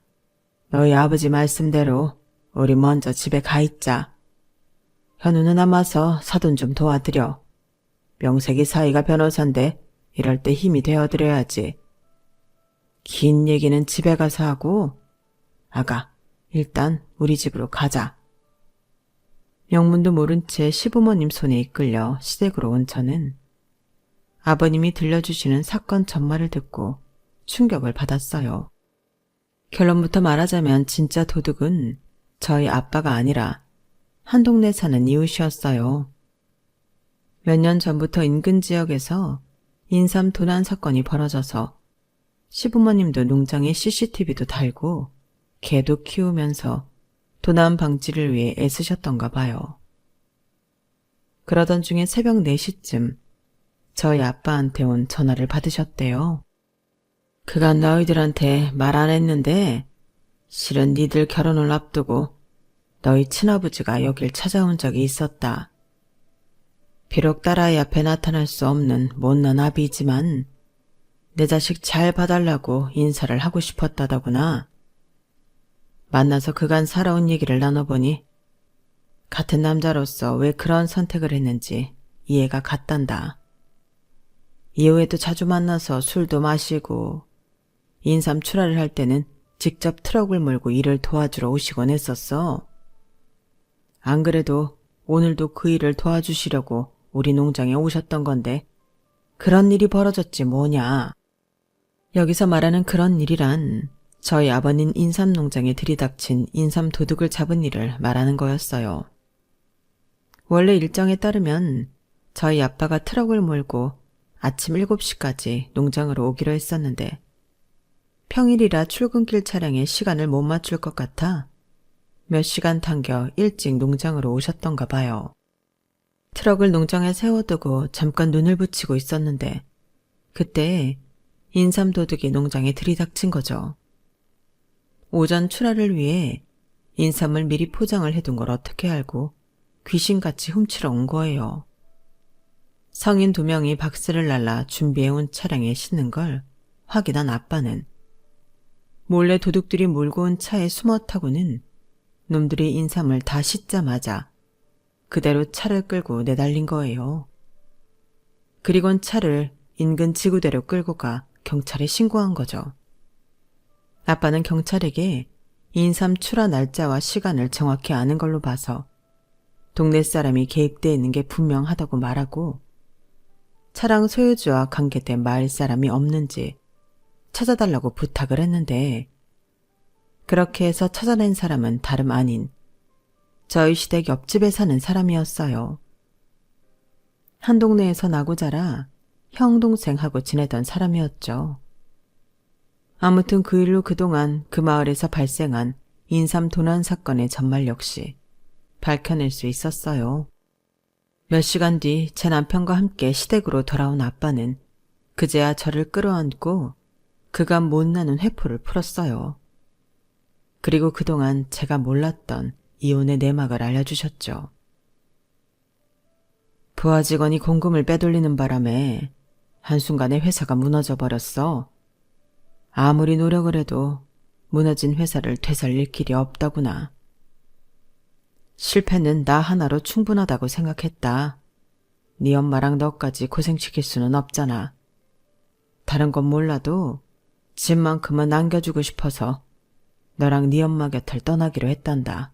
너희 아버지 말씀대로 우리 먼저 집에 가 있자. 현우는 남아서 사돈 좀 도와드려. 명색이 사이가 변호사인데 이럴 때 힘이 되어드려야지. 긴 얘기는 집에 가서 하고, 아가, 일단 우리 집으로 가자. 명문도 모른 채 시부모님 손에 이끌려 시댁으로 온 저는 아버님이 들려주시는 사건 전말을 듣고 충격을 받았어요. 결론부터 말하자면 진짜 도둑은 저희 아빠가 아니라 한 동네 사는 이웃이었어요. 몇 년 전부터 인근 지역에서 인삼 도난 사건이 벌어져서 시부모님도 농장에 CCTV도 달고 개도 키우면서 도난 방지를 위해 애쓰셨던가 봐요. 그러던 중에 새벽 4시쯤 저희 아빠한테 온 전화를 받으셨대요. 그간 너희들한테 말 안 했는데 실은 니들 결혼을 앞두고 너희 친아버지가 여길 찾아온 적이 있었다. 비록 딸아이 앞에 나타날 수 없는 못난 아비이지만 내 자식 잘 봐달라고 인사를 하고 싶었다더구나. 만나서 그간 살아온 얘기를 나눠보니 같은 남자로서 왜 그런 선택을 했는지 이해가 갔단다. 이후에도 자주 만나서 술도 마시고 인삼 출하를 할 때는 직접 트럭을 몰고 일을 도와주러 오시곤 했었어. 안 그래도 오늘도 그 일을 도와주시려고 우리 농장에 오셨던 건데 그런 일이 벌어졌지 뭐냐. 여기서 말하는 그런 일이란 저희 아버님 인삼 농장에 들이닥친 인삼 도둑을 잡은 일을 말하는 거였어요. 원래 일정에 따르면 저희 아빠가 트럭을 몰고 아침 7시까지 농장으로 오기로 했었는데 평일이라 출근길 차량에 시간을 못 맞출 것 같아 몇 시간 당겨 일찍 농장으로 오셨던가 봐요. 트럭을 농장에 세워두고 잠깐 눈을 붙이고 있었는데 그때 인삼 도둑이 농장에 들이닥친 거죠. 오전 출하를 위해 인삼을 미리 포장을 해둔 걸 어떻게 알고 귀신같이 훔치러 온 거예요. 성인 2명이 박스를 날라 준비해온 차량에 싣는 걸 확인한 아빠는 몰래 도둑들이 몰고 온 차에 숨어 타고는 놈들이 인삼을 다 싣자마자 그대로 차를 끌고 내달린 거예요. 그리곤 차를 인근 지구대로 끌고 가 경찰에 신고한 거죠. 아빠는 경찰에게 인삼 출하 날짜와 시간을 정확히 아는 걸로 봐서 동네 사람이 개입돼 있는 게 분명하다고 말하고 차량 소유주와 관계된 마을 사람이 없는지 찾아달라고 부탁을 했는데 그렇게 해서 찾아낸 사람은 다름 아닌 저희 시댁 옆집에 사는 사람이었어요. 한 동네에서 나고 자라 형 동생하고 지내던 사람이었죠. 아무튼 그 일로 그동안 그 마을에서 발생한 인삼 도난 사건의 전말 역시 밝혀낼 수 있었어요. 몇 시간 뒤 제 남편과 함께 시댁으로 돌아온 아빠는 그제야 저를 끌어안고 그간 못 나눈 회포를 풀었어요. 그리고 그동안 제가 몰랐던 이혼의 내막을 알려주셨죠. 부하 직원이 공금을 빼돌리는 바람에 한순간에 회사가 무너져 버렸어. 아무리 노력을 해도 무너진 회사를 되살릴 길이 없다구나. 실패는 나 하나로 충분하다고 생각했다. 네 엄마랑 너까지 고생시킬 수는 없잖아. 다른 건 몰라도 집만큼은 남겨주고 싶어서 너랑 네 엄마 곁을 떠나기로 했단다.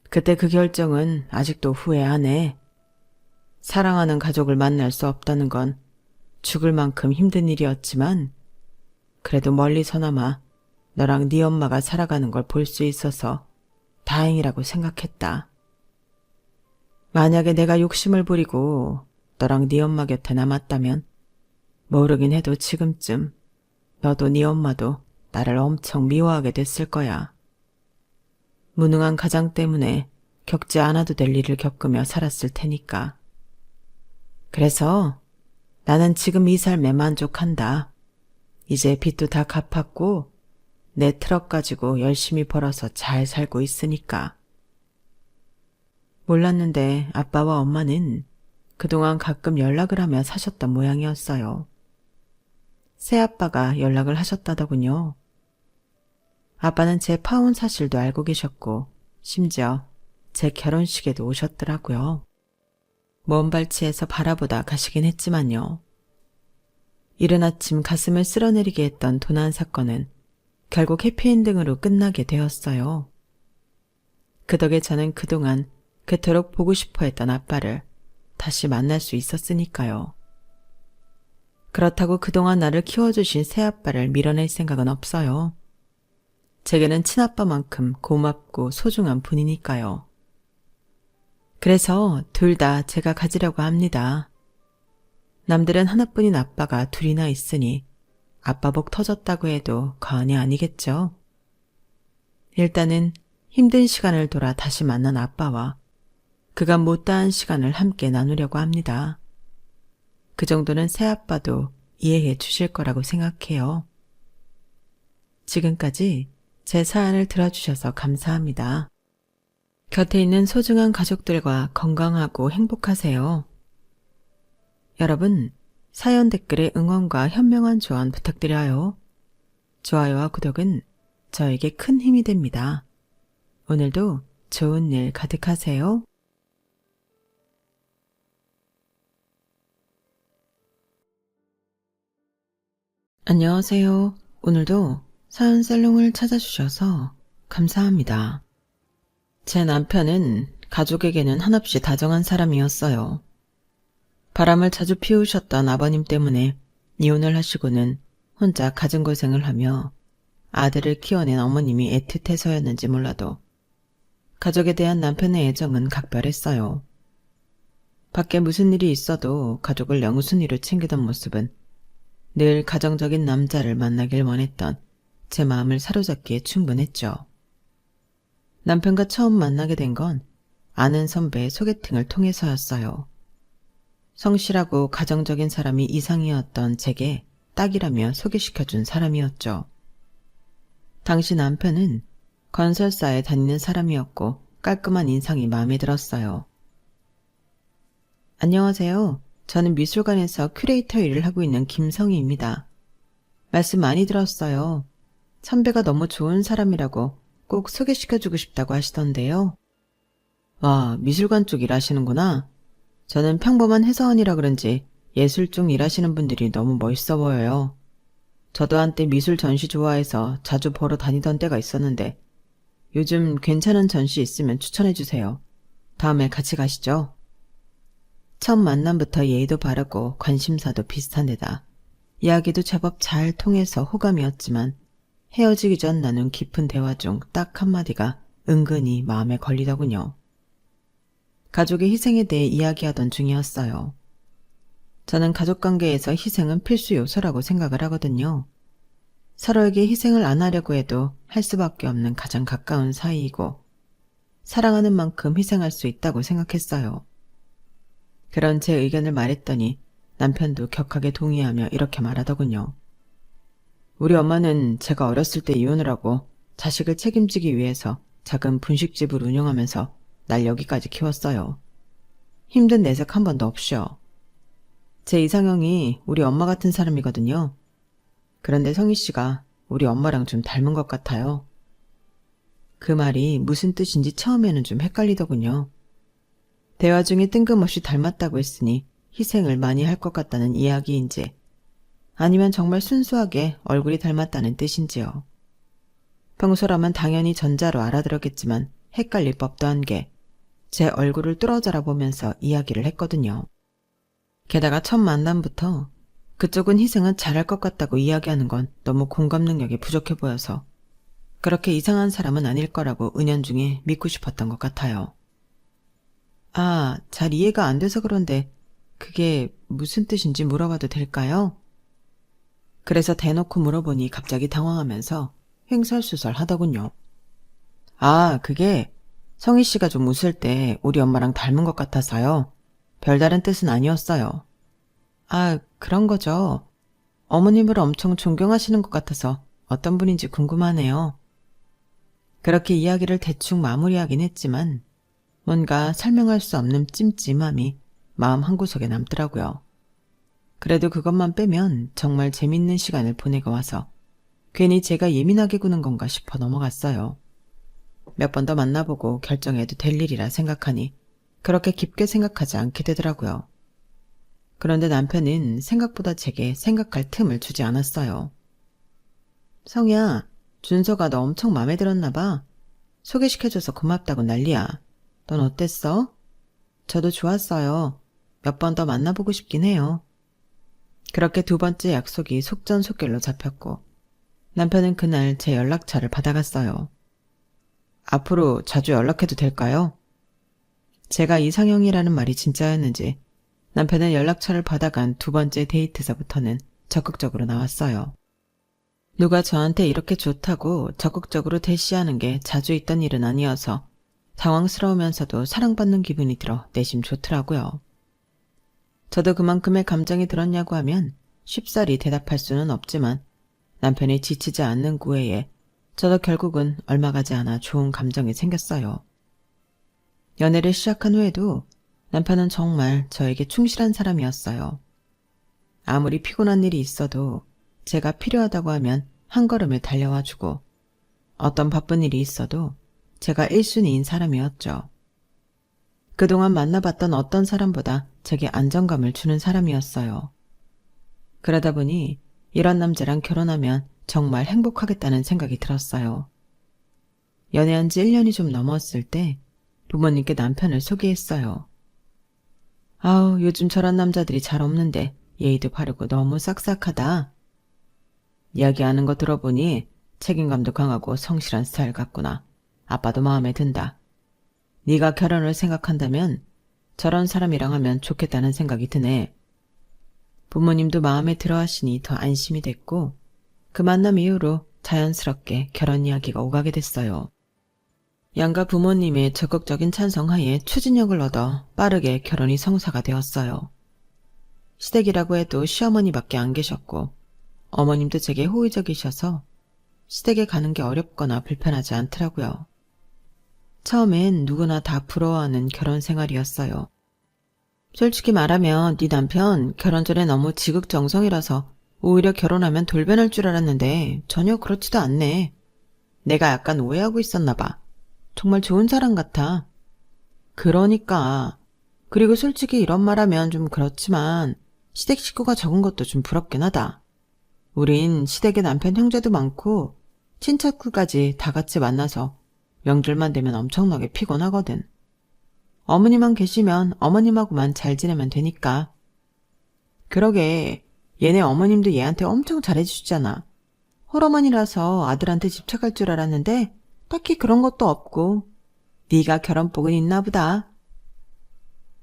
그때 그 결정은 아직도 후회 안 해. 사랑하는 가족을 만날 수 없다는 건 죽을 만큼 힘든 일이었지만 그래도 멀리서나마 너랑 네 엄마가 살아가는 걸 볼 수 있어서 다행이라고 생각했다. 만약에 내가 욕심을 부리고 너랑 네 엄마 곁에 남았다면 모르긴 해도 지금쯤 너도 네 엄마도 나를 엄청 미워하게 됐을 거야. 무능한 가장 때문에 겪지 않아도 될 일을 겪으며 살았을 테니까. 그래서 나는 지금 이 삶에 만족한다. 이제 빚도 다 갚았고 내 트럭 가지고 열심히 벌어서 잘 살고 있으니까. 몰랐는데 아빠와 엄마는 그동안 가끔 연락을 하며 사셨던 모양이었어요. 새아빠가 연락을 하셨다더군요. 아빠는 제 파혼 사실도 알고 계셨고 심지어 제 결혼식에도 오셨더라고요. 먼 발치에서 바라보다 가시긴 했지만요. 이른 아침 가슴을 쓸어내리게 했던 도난 사건은 결국 해피엔딩으로 끝나게 되었어요. 그 덕에 저는 그동안 그토록 보고 싶어 했던 아빠를 다시 만날 수 있었으니까요. 그렇다고 그동안 나를 키워주신 새아빠를 밀어낼 생각은 없어요. 제게는 친아빠만큼 고맙고 소중한 분이니까요. 그래서 둘 다 제가 가지려고 합니다. 남들은 하나뿐인 아빠가 둘이나 있으니 아빠 복 터졌다고 해도 과언이 아니겠죠. 일단은 힘든 시간을 돌아 다시 만난 아빠와 그간 못다한 시간을 함께 나누려고 합니다. 그 정도는 새아빠도 이해해 주실 거라고 생각해요. 지금까지 제 사연을 들어주셔서 감사합니다. 곁에 있는 소중한 가족들과 건강하고 행복하세요. 여러분, 사연 댓글에 응원과 현명한 조언 부탁드려요. 좋아요와 구독은 저에게 큰 힘이 됩니다. 오늘도 좋은 일 가득하세요. 안녕하세요. 오늘도 사연 살롱을 찾아주셔서 감사합니다. 제 남편은 가족에게는 한없이 다정한 사람이었어요. 바람을 자주 피우셨던 아버님 때문에 이혼을 하시고는 혼자 갖은 고생을 하며 아들을 키워낸 어머님이 애틋해서였는지 몰라도 가족에 대한 남편의 애정은 각별했어요. 밖에 무슨 일이 있어도 가족을 영순위로 챙기던 모습은 늘 가정적인 남자를 만나길 원했던 제 마음을 사로잡기에 충분했죠. 남편과 처음 만나게 된 건 아는 선배의 소개팅을 통해서였어요. 성실하고 가정적인 사람이 이상이었던 제게 딱이라며 소개시켜준 사람이었죠. 당시 남편은 건설사에 다니는 사람이었고 깔끔한 인상이 마음에 들었어요. 안녕하세요. 저는 미술관에서 큐레이터 일을 하고 있는 김성희입니다. 말씀 많이 들었어요. 선배가 너무 좋은 사람이라고 꼭 소개시켜주고 싶다고 하시던데요. 와, 미술관 쪽 일하시는구나. 저는 평범한 회사원이라 그런지 예술 쪽 일하시는 분들이 너무 멋있어 보여요. 저도 한때 미술 전시 좋아해서 자주 보러 다니던 때가 있었는데 요즘 괜찮은 전시 있으면 추천해주세요. 다음에 같이 가시죠. 첫 만남부터 예의도 바르고 관심사도 비슷한 데다 이야기도 제법 잘 통해서 호감이었지만 헤어지기 전 나눈 깊은 대화 중 딱 한마디가 은근히 마음에 걸리더군요. 가족의 희생에 대해 이야기하던 중이었어요. 저는 가족관계에서 희생은 필수 요소라고 생각을 하거든요. 서로에게 희생을 안 하려고 해도 할 수밖에 없는 가장 가까운 사이이고 사랑하는 만큼 희생할 수 있다고 생각했어요. 그런 제 의견을 말했더니 남편도 격하게 동의하며 이렇게 말하더군요. 우리 엄마는 제가 어렸을 때 이혼을 하고 자식을 책임지기 위해서 작은 분식집을 운영하면서 날 여기까지 키웠어요. 힘든 내색 한 번도 없이요. 제 이상형이 우리 엄마 같은 사람이거든요. 그런데 성희 씨가 우리 엄마랑 좀 닮은 것 같아요. 그 말이 무슨 뜻인지 처음에는 좀 헷갈리더군요. 대화 중에 뜬금없이 닮았다고 했으니 희생을 많이 할 것 같다는 이야기인지 아니면 정말 순수하게 얼굴이 닮았다는 뜻인지요. 평소라면 당연히 전자로 알아들었겠지만 헷갈릴 법도 한 게 제 얼굴을 뚫어져라 보면서 이야기를 했거든요. 게다가 첫 만남부터 그쪽은 희생은 잘할 것 같다고 이야기하는 건 너무 공감 능력이 부족해 보여서 그렇게 이상한 사람은 아닐 거라고 은연중에 믿고 싶었던 것 같아요. 아, 잘 이해가 안 돼서 그런데 그게 무슨 뜻인지 물어봐도 될까요? 그래서 대놓고 물어보니 갑자기 당황하면서 횡설수설 하더군요. 아, 그게 성희 씨가 좀 웃을 때 우리 엄마랑 닮은 것 같아서요. 별다른 뜻은 아니었어요. 아, 그런 거죠. 어머님을 엄청 존경하시는 것 같아서 어떤 분인지 궁금하네요. 그렇게 이야기를 대충 마무리하긴 했지만 뭔가 설명할 수 없는 찜찜함이 마음 한구석에 남더라고요. 그래도 그것만 빼면 정말 재밌는 시간을 보내고 와서 괜히 제가 예민하게 구는 건가 싶어 넘어갔어요. 몇 번 더 만나보고 결정해도 될 일이라 생각하니 그렇게 깊게 생각하지 않게 되더라고요. 그런데 남편은 생각보다 제게 생각할 틈을 주지 않았어요. 성희야, 준서가 너 엄청 마음에 들었나 봐. 소개시켜줘서 고맙다고 난리야. 넌 어땠어? 저도 좋았어요. 몇 번 더 만나보고 싶긴 해요. 그렇게 두 번째 약속이 속전속결로 잡혔고 남편은 그날 제 연락처를 받아갔어요. 앞으로 자주 연락해도 될까요? 제가 이상형이라는 말이 진짜였는지 남편은 연락처를 받아간 두 번째 데이트서부터는 적극적으로 나왔어요. 누가 저한테 이렇게 좋다고 적극적으로 대시하는 게 자주 있던 일은 아니어서 당황스러우면서도 사랑받는 기분이 들어 내심 좋더라고요. 저도 그만큼의 감정이 들었냐고 하면 쉽사리 대답할 수는 없지만 남편이 지치지 않는 구애에 저도 결국은 얼마 가지 않아 좋은 감정이 생겼어요. 연애를 시작한 후에도 남편은 정말 저에게 충실한 사람이었어요. 아무리 피곤한 일이 있어도 제가 필요하다고 하면 한 걸음에 달려와주고 어떤 바쁜 일이 있어도 제가 1순위인 사람이었죠. 그동안 만나봤던 어떤 사람보다 제게 안정감을 주는 사람이었어요. 그러다 보니 이런 남자랑 결혼하면 정말 행복하겠다는 생각이 들었어요. 연애한 지 1년이 좀 넘었을 때 부모님께 남편을 소개했어요. 아우, 요즘 저런 남자들이 잘 없는데 예의도 바르고 너무 싹싹하다. 이야기하는 거 들어보니 책임감도 강하고 성실한 스타일 같구나. 아빠도 마음에 든다. 네가 결혼을 생각한다면 저런 사람이랑 하면 좋겠다는 생각이 드네. 부모님도 마음에 들어 하시니 더 안심이 됐고 그 만남 이후로 자연스럽게 결혼 이야기가 오가게 됐어요. 양가 부모님의 적극적인 찬성하에 추진력을 얻어 빠르게 결혼이 성사가 되었어요. 시댁이라고 해도 시어머니밖에 안 계셨고 어머님도 제게 호의적이셔서 시댁에 가는 게 어렵거나 불편하지 않더라고요. 처음엔 누구나 다 부러워하는 결혼 생활이었어요. 솔직히 말하면 네 남편 결혼 전에 너무 지극정성이라서 오히려 결혼하면 돌변할 줄 알았는데 전혀 그렇지도 않네. 내가 약간 오해하고 있었나 봐. 정말 좋은 사람 같아. 그러니까. 그리고 솔직히 이런 말하면 좀 그렇지만 시댁 식구가 적은 것도 좀 부럽긴 하다. 우린 시댁에 남편 형제도 많고 친척들까지 다 같이 만나서 명절만 되면 엄청나게 피곤하거든. 어머니만 계시면 어머님하고만 잘 지내면 되니까. 그러게 얘네 어머님도 얘한테 엄청 잘해주잖아. 홀어머니라서 아들한테 집착할 줄 알았는데 딱히 그런 것도 없고 네가 결혼복은 있나 보다.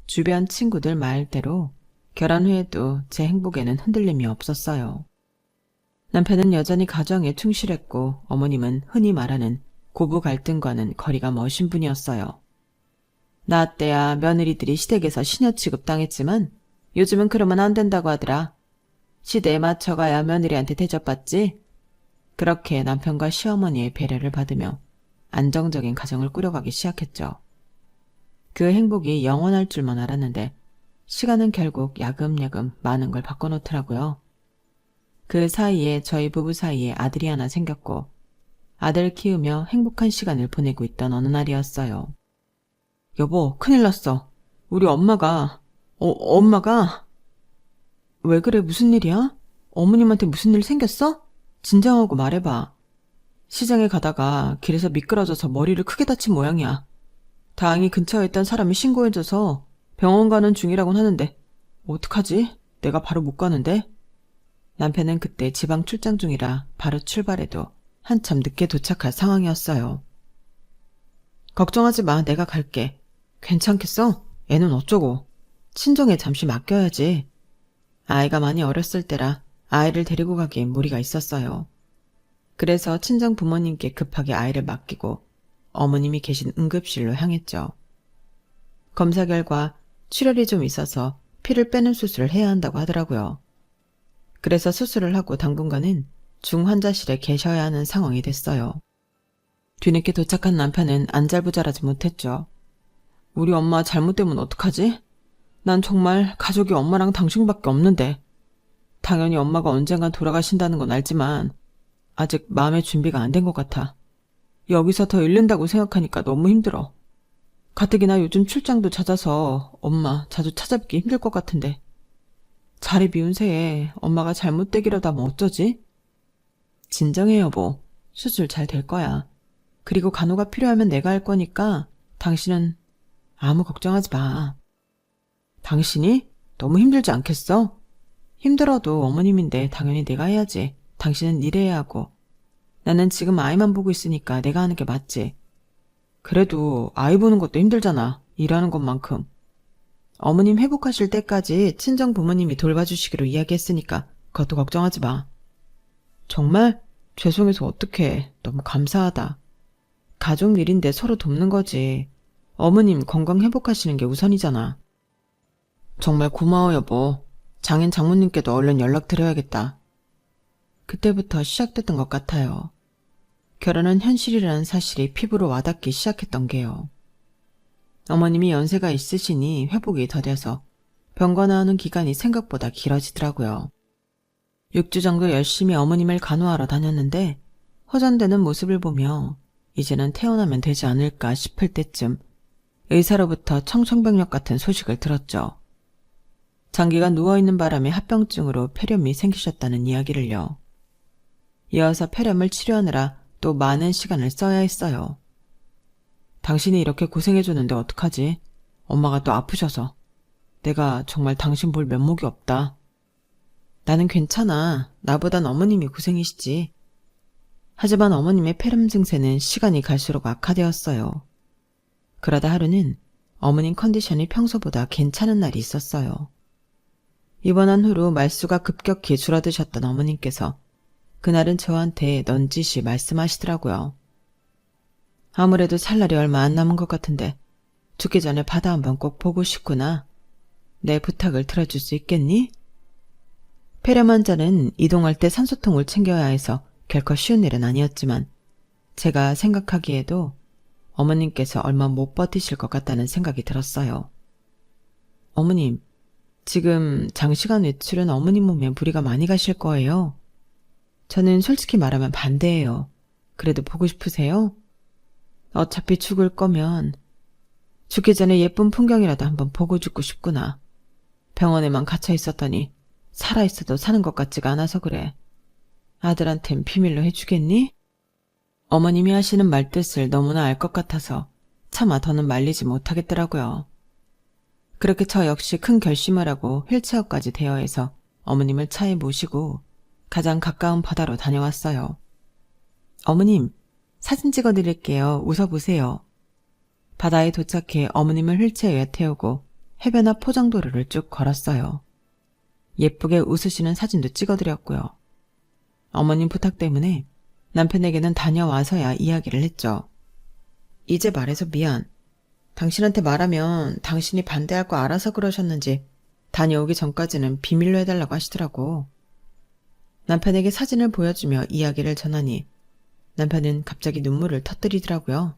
주변 친구들 말대로 결혼 후에도 제 행복에는 흔들림이 없었어요. 남편은 여전히 가정에 충실했고 어머님은 흔히 말하는 고부 갈등과는 거리가 먼 분이었어요. 나 때야 며느리들이 시댁에서 시녀 취급 당했지만 요즘은 그러면 안 된다고 하더라. 시대에 맞춰가야 며느리한테 대접받지. 그렇게 남편과 시어머니의 배려를 받으며 안정적인 가정을 꾸려가기 시작했죠. 그 행복이 영원할 줄만 알았는데 시간은 결국 야금야금 많은 걸 바꿔놓더라고요. 그 사이에 저희 부부 사이에 아들이 하나 생겼고 아들 키우며 행복한 시간을 보내고 있던 어느 날이었어요. 여보, 큰일 났어. 우리 엄마가 왜 그래, 무슨 일이야? 어머님한테 무슨 일 생겼어? 진정하고 말해봐. 시장에 가다가 길에서 미끄러져서 머리를 크게 다친 모양이야. 다행히 근처에 있던 사람이 신고해줘서 병원 가는 중이라곤 하는데 어떡하지? 내가 바로 못 가는데? 남편은 그때 지방 출장 중이라 바로 출발해도 한참 늦게 도착할 상황이었어요. 걱정하지 마, 내가 갈게. 괜찮겠어? 애는 어쩌고? 친정에 잠시 맡겨야지. 아이가 많이 어렸을 때라 아이를 데리고 가기엔 무리가 있었어요. 그래서 친정 부모님께 급하게 아이를 맡기고 어머님이 계신 응급실로 향했죠. 검사 결과 출혈이 좀 있어서 피를 빼는 수술을 해야 한다고 하더라고요. 그래서 수술을 하고 당분간은 중환자실에 계셔야 하는 상황이 됐어요. 뒤늦게 도착한 남편은 안절부절하지 못했죠. 우리 엄마 잘못되면 어떡하지? 난 정말 가족이 엄마랑 당신밖에 없는데. 당연히 엄마가 언젠간 돌아가신다는 건 알지만 아직 마음의 준비가 안 된 것 같아. 여기서 더 잃는다고 생각하니까 너무 힘들어. 가뜩이나 요즘 출장도 잦아서 엄마 자주 찾아뵙기 힘들 것 같은데. 자리 비운 새에 엄마가 잘못되기라도 하면 어쩌지? 진정해 여보. 수술 잘 될 거야. 그리고 간호가 필요하면 내가 할 거니까 당신은 아무 걱정하지 마. 당신이? 너무 힘들지 않겠어? 힘들어도 어머님인데 당연히 내가 해야지. 당신은 일해야 하고. 나는 지금 아이만 보고 있으니까 내가 하는 게 맞지. 그래도 아이 보는 것도 힘들잖아. 일하는 것만큼. 어머님 회복하실 때까지 친정 부모님이 돌봐주시기로 이야기했으니까 그것도 걱정하지 마. 정말? 죄송해서 어떡해. 너무 감사하다. 가족 일인데 서로 돕는 거지. 어머님 건강 회복하시는 게 우선이잖아. 정말 고마워 여보. 장인 장모님께도 얼른 연락드려야겠다. 그때부터 시작됐던 것 같아요. 결혼은 현실이라는 사실이 피부로 와닿기 시작했던 게요. 어머님이 연세가 있으시니 회복이 더뎌서 병가 나오는 기간이 생각보다 길어지더라고요. 6주 정도 열심히 어머님을 간호하러 다녔는데 허전되는 모습을 보며 이제는 퇴원하면 되지 않을까 싶을 때쯤 의사로부터 청천벽력 같은 소식을 들었죠. 장기간 누워있는 바람에 합병증으로 폐렴이 생기셨다는 이야기를요. 이어서 폐렴을 치료하느라 또 많은 시간을 써야 했어요. 당신이 이렇게 고생해줬는데 어떡하지? 엄마가 또 아프셔서. 내가 정말 당신 볼 면목이 없다. 나는 괜찮아. 나보단 어머님이 고생이시지. 하지만 어머님의 폐렴 증세는 시간이 갈수록 악화되었어요. 그러다 하루는 어머님 컨디션이 평소보다 괜찮은 날이 있었어요. 입원한 후로 말수가 급격히 줄어드셨던 어머님께서 그날은 저한테 넌지시 말씀하시더라고요. 아무래도 살 날이 얼마 안 남은 것 같은데 죽기 전에 바다 한번 꼭 보고 싶구나. 내 부탁을 들어줄 수 있겠니? 폐렴 환자는 이동할 때 산소통을 챙겨야 해서 결코 쉬운 일은 아니었지만 제가 생각하기에도 어머님께서 얼마 못 버티실 것 같다는 생각이 들었어요. 어머님, 지금 장시간 외출은 어머님 몸에 무리가 많이 가실 거예요. 저는 솔직히 말하면 반대예요. 그래도 보고 싶으세요? 어차피 죽을 거면 죽기 전에 예쁜 풍경이라도 한번 보고 죽고 싶구나. 병원에만 갇혀 있었더니 살아있어도 사는 것 같지가 않아서 그래. 아들한텐 비밀로 해주겠니? 어머님이 하시는 말뜻을 너무나 알 것 같아서 차마 더는 말리지 못하겠더라고요. 그렇게 저 역시 큰 결심을 하고 휠체어까지 대여해서 어머님을 차에 모시고 가장 가까운 바다로 다녀왔어요. 어머님, 사진 찍어드릴게요. 웃어보세요. 바다에 도착해 어머님을 휠체어에 태우고 해변 앞 포장도로를 쭉 걸었어요. 예쁘게 웃으시는 사진도 찍어드렸고요. 어머님 부탁 때문에 남편에게는 다녀와서야 이야기를 했죠. 이제 말해서 미안. 당신한테 말하면 당신이 반대할 거 알아서 그러셨는지 다녀오기 전까지는 비밀로 해달라고 하시더라고. 남편에게 사진을 보여주며 이야기를 전하니 남편은 갑자기 눈물을 터뜨리더라고요.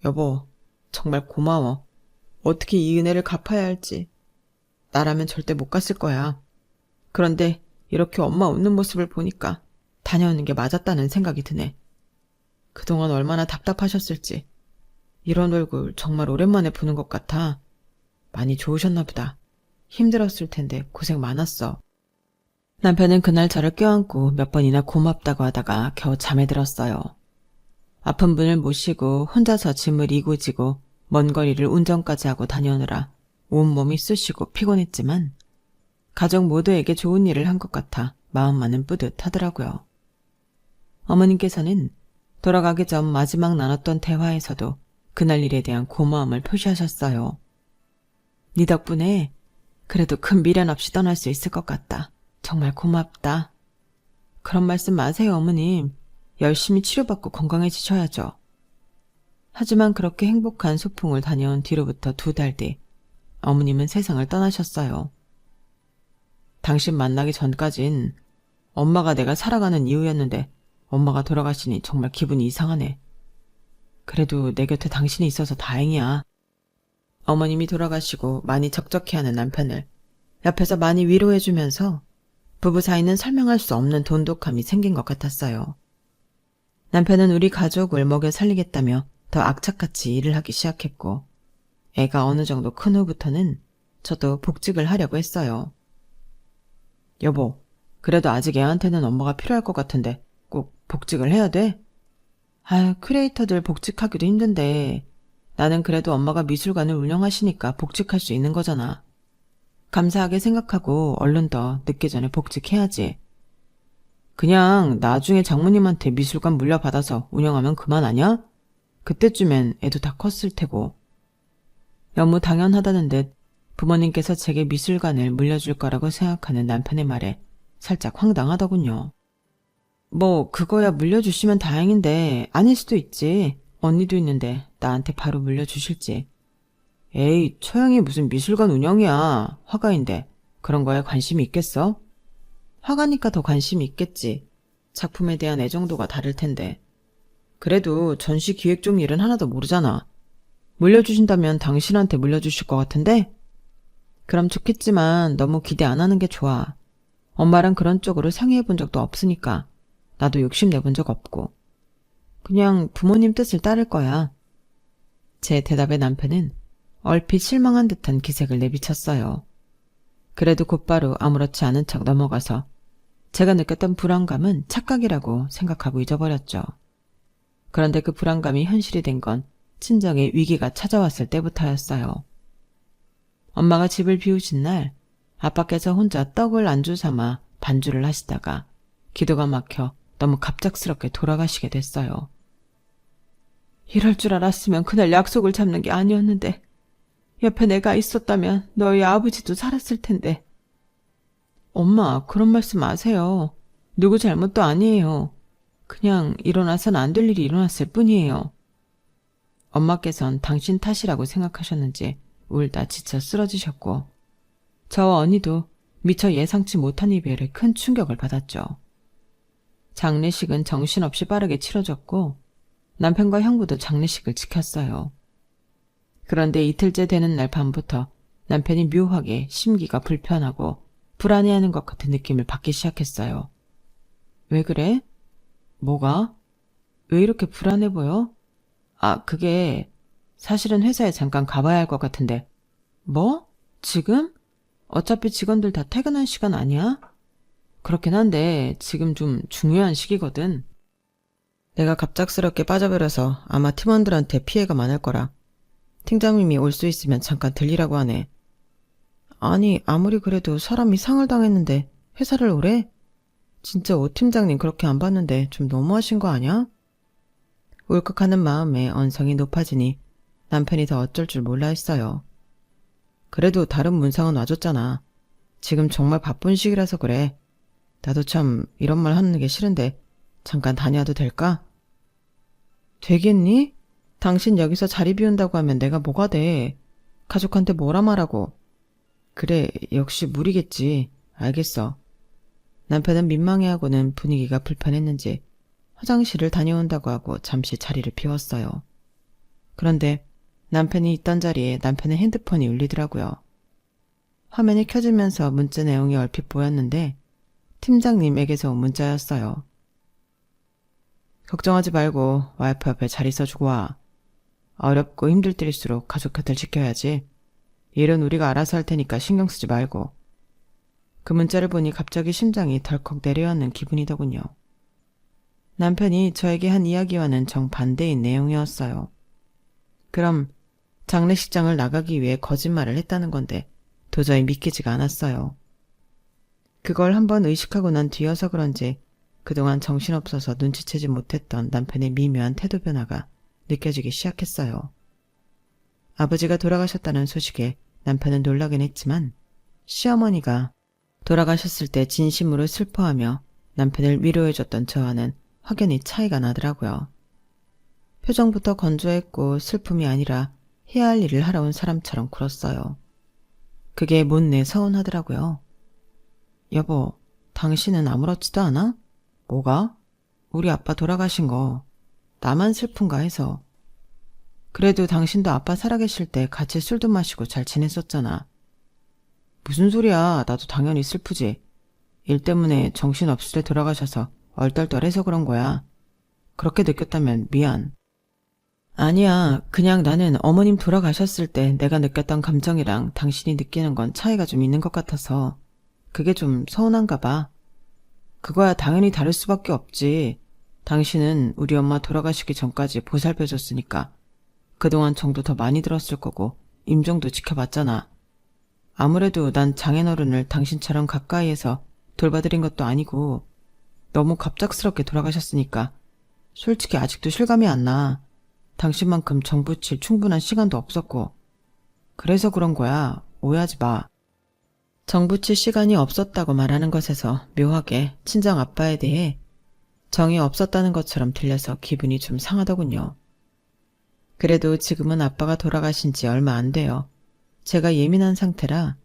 여보, 정말 고마워. 어떻게 이 은혜를 갚아야 할지. 나라면 절대 못 갔을 거야. 그런데 이렇게 엄마 웃는 모습을 보니까 다녀오는 게 맞았다는 생각이 드네. 그동안 얼마나 답답하셨을지. 이런 얼굴 정말 오랜만에 보는 것 같아. 많이 좋으셨나 보다. 힘들었을 텐데 고생 많았어. 남편은 그날 저를 껴안고 몇 번이나 고맙다고 하다가 겨우 잠에 들었어요. 아픈 분을 모시고 혼자서 짐을 이고지고 먼 거리를 운전까지 하고 다녀오느라 온몸이 쑤시고 피곤했지만 가족 모두에게 좋은 일을 한 것 같아 마음만은 뿌듯하더라고요. 어머님께서는 돌아가기 전 마지막 나눴던 대화에서도 그날 일에 대한 고마움을 표시하셨어요. 네 덕분에 그래도 큰 미련 없이 떠날 수 있을 것 같다. 정말 고맙다. 그런 말씀 마세요, 어머님. 열심히 치료받고 건강해지셔야죠. 하지만 그렇게 행복한 소풍을 다녀온 뒤로부터 2달 뒤 어머님은 세상을 떠나셨어요. 당신 만나기 전까진 엄마가 내가 살아가는 이유였는데 엄마가 돌아가시니 정말 기분이 이상하네. 그래도 내 곁에 당신이 있어서 다행이야. 어머님이 돌아가시고 많이 적적해하는 남편을 옆에서 많이 위로해주면서 부부 사이는 설명할 수 없는 돈독함이 생긴 것 같았어요. 남편은 우리 가족을 먹여 살리겠다며 더 악착같이 일을 하기 시작했고 애가 어느 정도 큰 후부터는 저도 복직을 하려고 했어요. 여보, 그래도 아직 애한테는 엄마가 필요할 것 같은데 꼭 복직을 해야 돼? 아유, 크리에이터들 복직하기도 힘든데 나는 그래도 엄마가 미술관을 운영하시니까 복직할 수 있는 거잖아. 감사하게 생각하고 얼른 더 늦기 전에 복직해야지. 그냥 나중에 장모님한테 미술관 물려받아서 운영하면 그만 아냐? 그때쯤엔 애도 다 컸을 테고. 너무 당연하다는 듯 부모님께서 제게 미술관을 물려줄 거라고 생각하는 남편의 말에 살짝 황당하더군요. 뭐 그거야 물려주시면 다행인데 아닐 수도 있지. 언니도 있는데 나한테 바로 물려주실지. 에이, 처형이 무슨 미술관 운영이야. 화가인데 그런 거에 관심이 있겠어? 화가니까 더 관심이 있겠지. 작품에 대한 애정도가 다를 텐데. 그래도 전시 기획 쪽 일은 하나도 모르잖아. 물려주신다면 당신한테 물려주실 것 같은데? 그럼 좋겠지만 너무 기대 안 하는 게 좋아. 엄마랑 그런 쪽으로 상의해 본 적도 없으니까 나도 욕심내본 적 없고. 그냥 부모님 뜻을 따를 거야. 제 대답에 남편은 얼핏 실망한 듯한 기색을 내비쳤어요. 그래도 곧바로 아무렇지 않은 척 넘어가서 제가 느꼈던 불안감은 착각이라고 생각하고 잊어버렸죠. 그런데 그 불안감이 현실이 된 건 친정의 위기가 찾아왔을 때부터였어요. 엄마가 집을 비우신 날 아빠께서 혼자 떡을 안주 삼아 반주를 하시다가 기도가 막혀 너무 갑작스럽게 돌아가시게 됐어요. 이럴 줄 알았으면 그날 약속을 잡는 게 아니었는데 옆에 내가 있었다면 너희 아버지도 살았을 텐데. 엄마, 그런 말씀 마세요. 누구 잘못도 아니에요. 그냥 일어나선 안 될 일이 일어났을 뿐이에요. 엄마께선 당신 탓이라고 생각하셨는지 울다 지쳐 쓰러지셨고 저와 언니도 미처 예상치 못한 이별에 큰 충격을 받았죠. 장례식은 정신없이 빠르게 치러졌고 남편과 형부도 장례식을 지켰어요. 그런데 이틀째 되는 날 밤부터 남편이 묘하게 심기가 불편하고 불안해하는 것 같은 느낌을 받기 시작했어요. 왜 그래? 뭐가? 왜 이렇게 불안해 보여? 아, 그게 사실은 회사에 잠깐 가봐야 할 것 같은데. 뭐? 지금? 어차피 직원들 다 퇴근한 시간 아니야? 그렇긴 한데 지금 좀 중요한 시기거든. 내가 갑작스럽게 빠져버려서 아마 팀원들한테 피해가 많을 거라. 팀장님이 올 수 있으면 잠깐 들리라고 하네. 아니, 아무리 그래도 사람이 상을 당했는데 회사를 오래? 진짜 오 팀장님 그렇게 안 봤는데 좀 너무하신 거 아니야? 울컥하는 마음에 언성이 높아지니 남편이 더 어쩔 줄 몰라 했어요. 그래도 다른 문상은 와줬잖아. 지금 정말 바쁜 시기라서 그래. 나도 참 이런 말 하는 게 싫은데 잠깐 다녀와도 될까? 되겠니? 당신 여기서 자리 비운다고 하면 내가 뭐가 돼? 가족한테 뭐라 말하고. 그래, 역시 무리겠지. 알겠어. 남편은 민망해하고는 분위기가 불편했는지 화장실을 다녀온다고 하고 잠시 자리를 비웠어요. 그런데 남편이 있던 자리에 남편의 핸드폰이 울리더라고요. 화면이 켜지면서 문자 내용이 얼핏 보였는데 팀장님에게서 온 문자였어요. 걱정하지 말고 와이프 옆에 잘 있어주고 와. 어렵고 힘들 때일수록 가족 곁을 지켜야지. 일은 우리가 알아서 할 테니까 신경 쓰지 말고. 그 문자를 보니 갑자기 심장이 덜컥 내려앉는 기분이더군요. 남편이 저에게 한 이야기와는 정반대인 내용이었어요. 그럼 장례식장을 나가기 위해 거짓말을 했다는 건데 도저히 믿기지가 않았어요. 그걸 한번 의식하고 난 뒤여서 그런지 그동안 정신없어서 눈치채지 못했던 남편의 미묘한 태도 변화가 느껴지기 시작했어요. 아버지가 돌아가셨다는 소식에 남편은 놀라긴 했지만 시어머니가 돌아가셨을 때 진심으로 슬퍼하며 남편을 위로해줬던 저와는 확연히 차이가 나더라고요. 표정부터 건조했고 슬픔이 아니라 해야 할 일을 하러 온 사람처럼 굴었어요. 그게 못내 서운하더라고요. 여보, 당신은 아무렇지도 않아? 뭐가? 우리 아빠 돌아가신 거 나만 슬픈가 해서. 그래도 당신도 아빠 살아계실 때 같이 술도 마시고 잘 지냈었잖아. 무슨 소리야. 나도 당연히 슬프지. 일 때문에 정신없을 때 돌아가셔서 얼떨떨해서 그런 거야. 그렇게 느꼈다면 미안. 아니야. 그냥 나는 어머님 돌아가셨을 때 내가 느꼈던 감정이랑 당신이 느끼는 건 차이가 좀 있는 것 같아서 그게 좀 서운한가 봐. 그거야 당연히 다를 수밖에 없지. 당신은 우리 엄마 돌아가시기 전까지 보살펴줬으니까 그동안 정도 더 많이 들었을 거고 임종도 지켜봤잖아. 아무래도 난 장인어른을 당신처럼 가까이에서 돌봐드린 것도 아니고 너무 갑작스럽게 돌아가셨으니까 솔직히 아직도 실감이 안 나. 당신만큼 정 붙일 충분한 시간도 없었고 그래서 그런 거야. 오해하지 마. 정 붙일 시간이 없었다고 말하는 것에서 묘하게 친정 아빠에 대해 정이 없었다는 것처럼 들려서 기분이 좀 상하더군요. 그래도 지금은 아빠가 돌아가신 지 얼마 안 돼요. 제가 예민한 상태라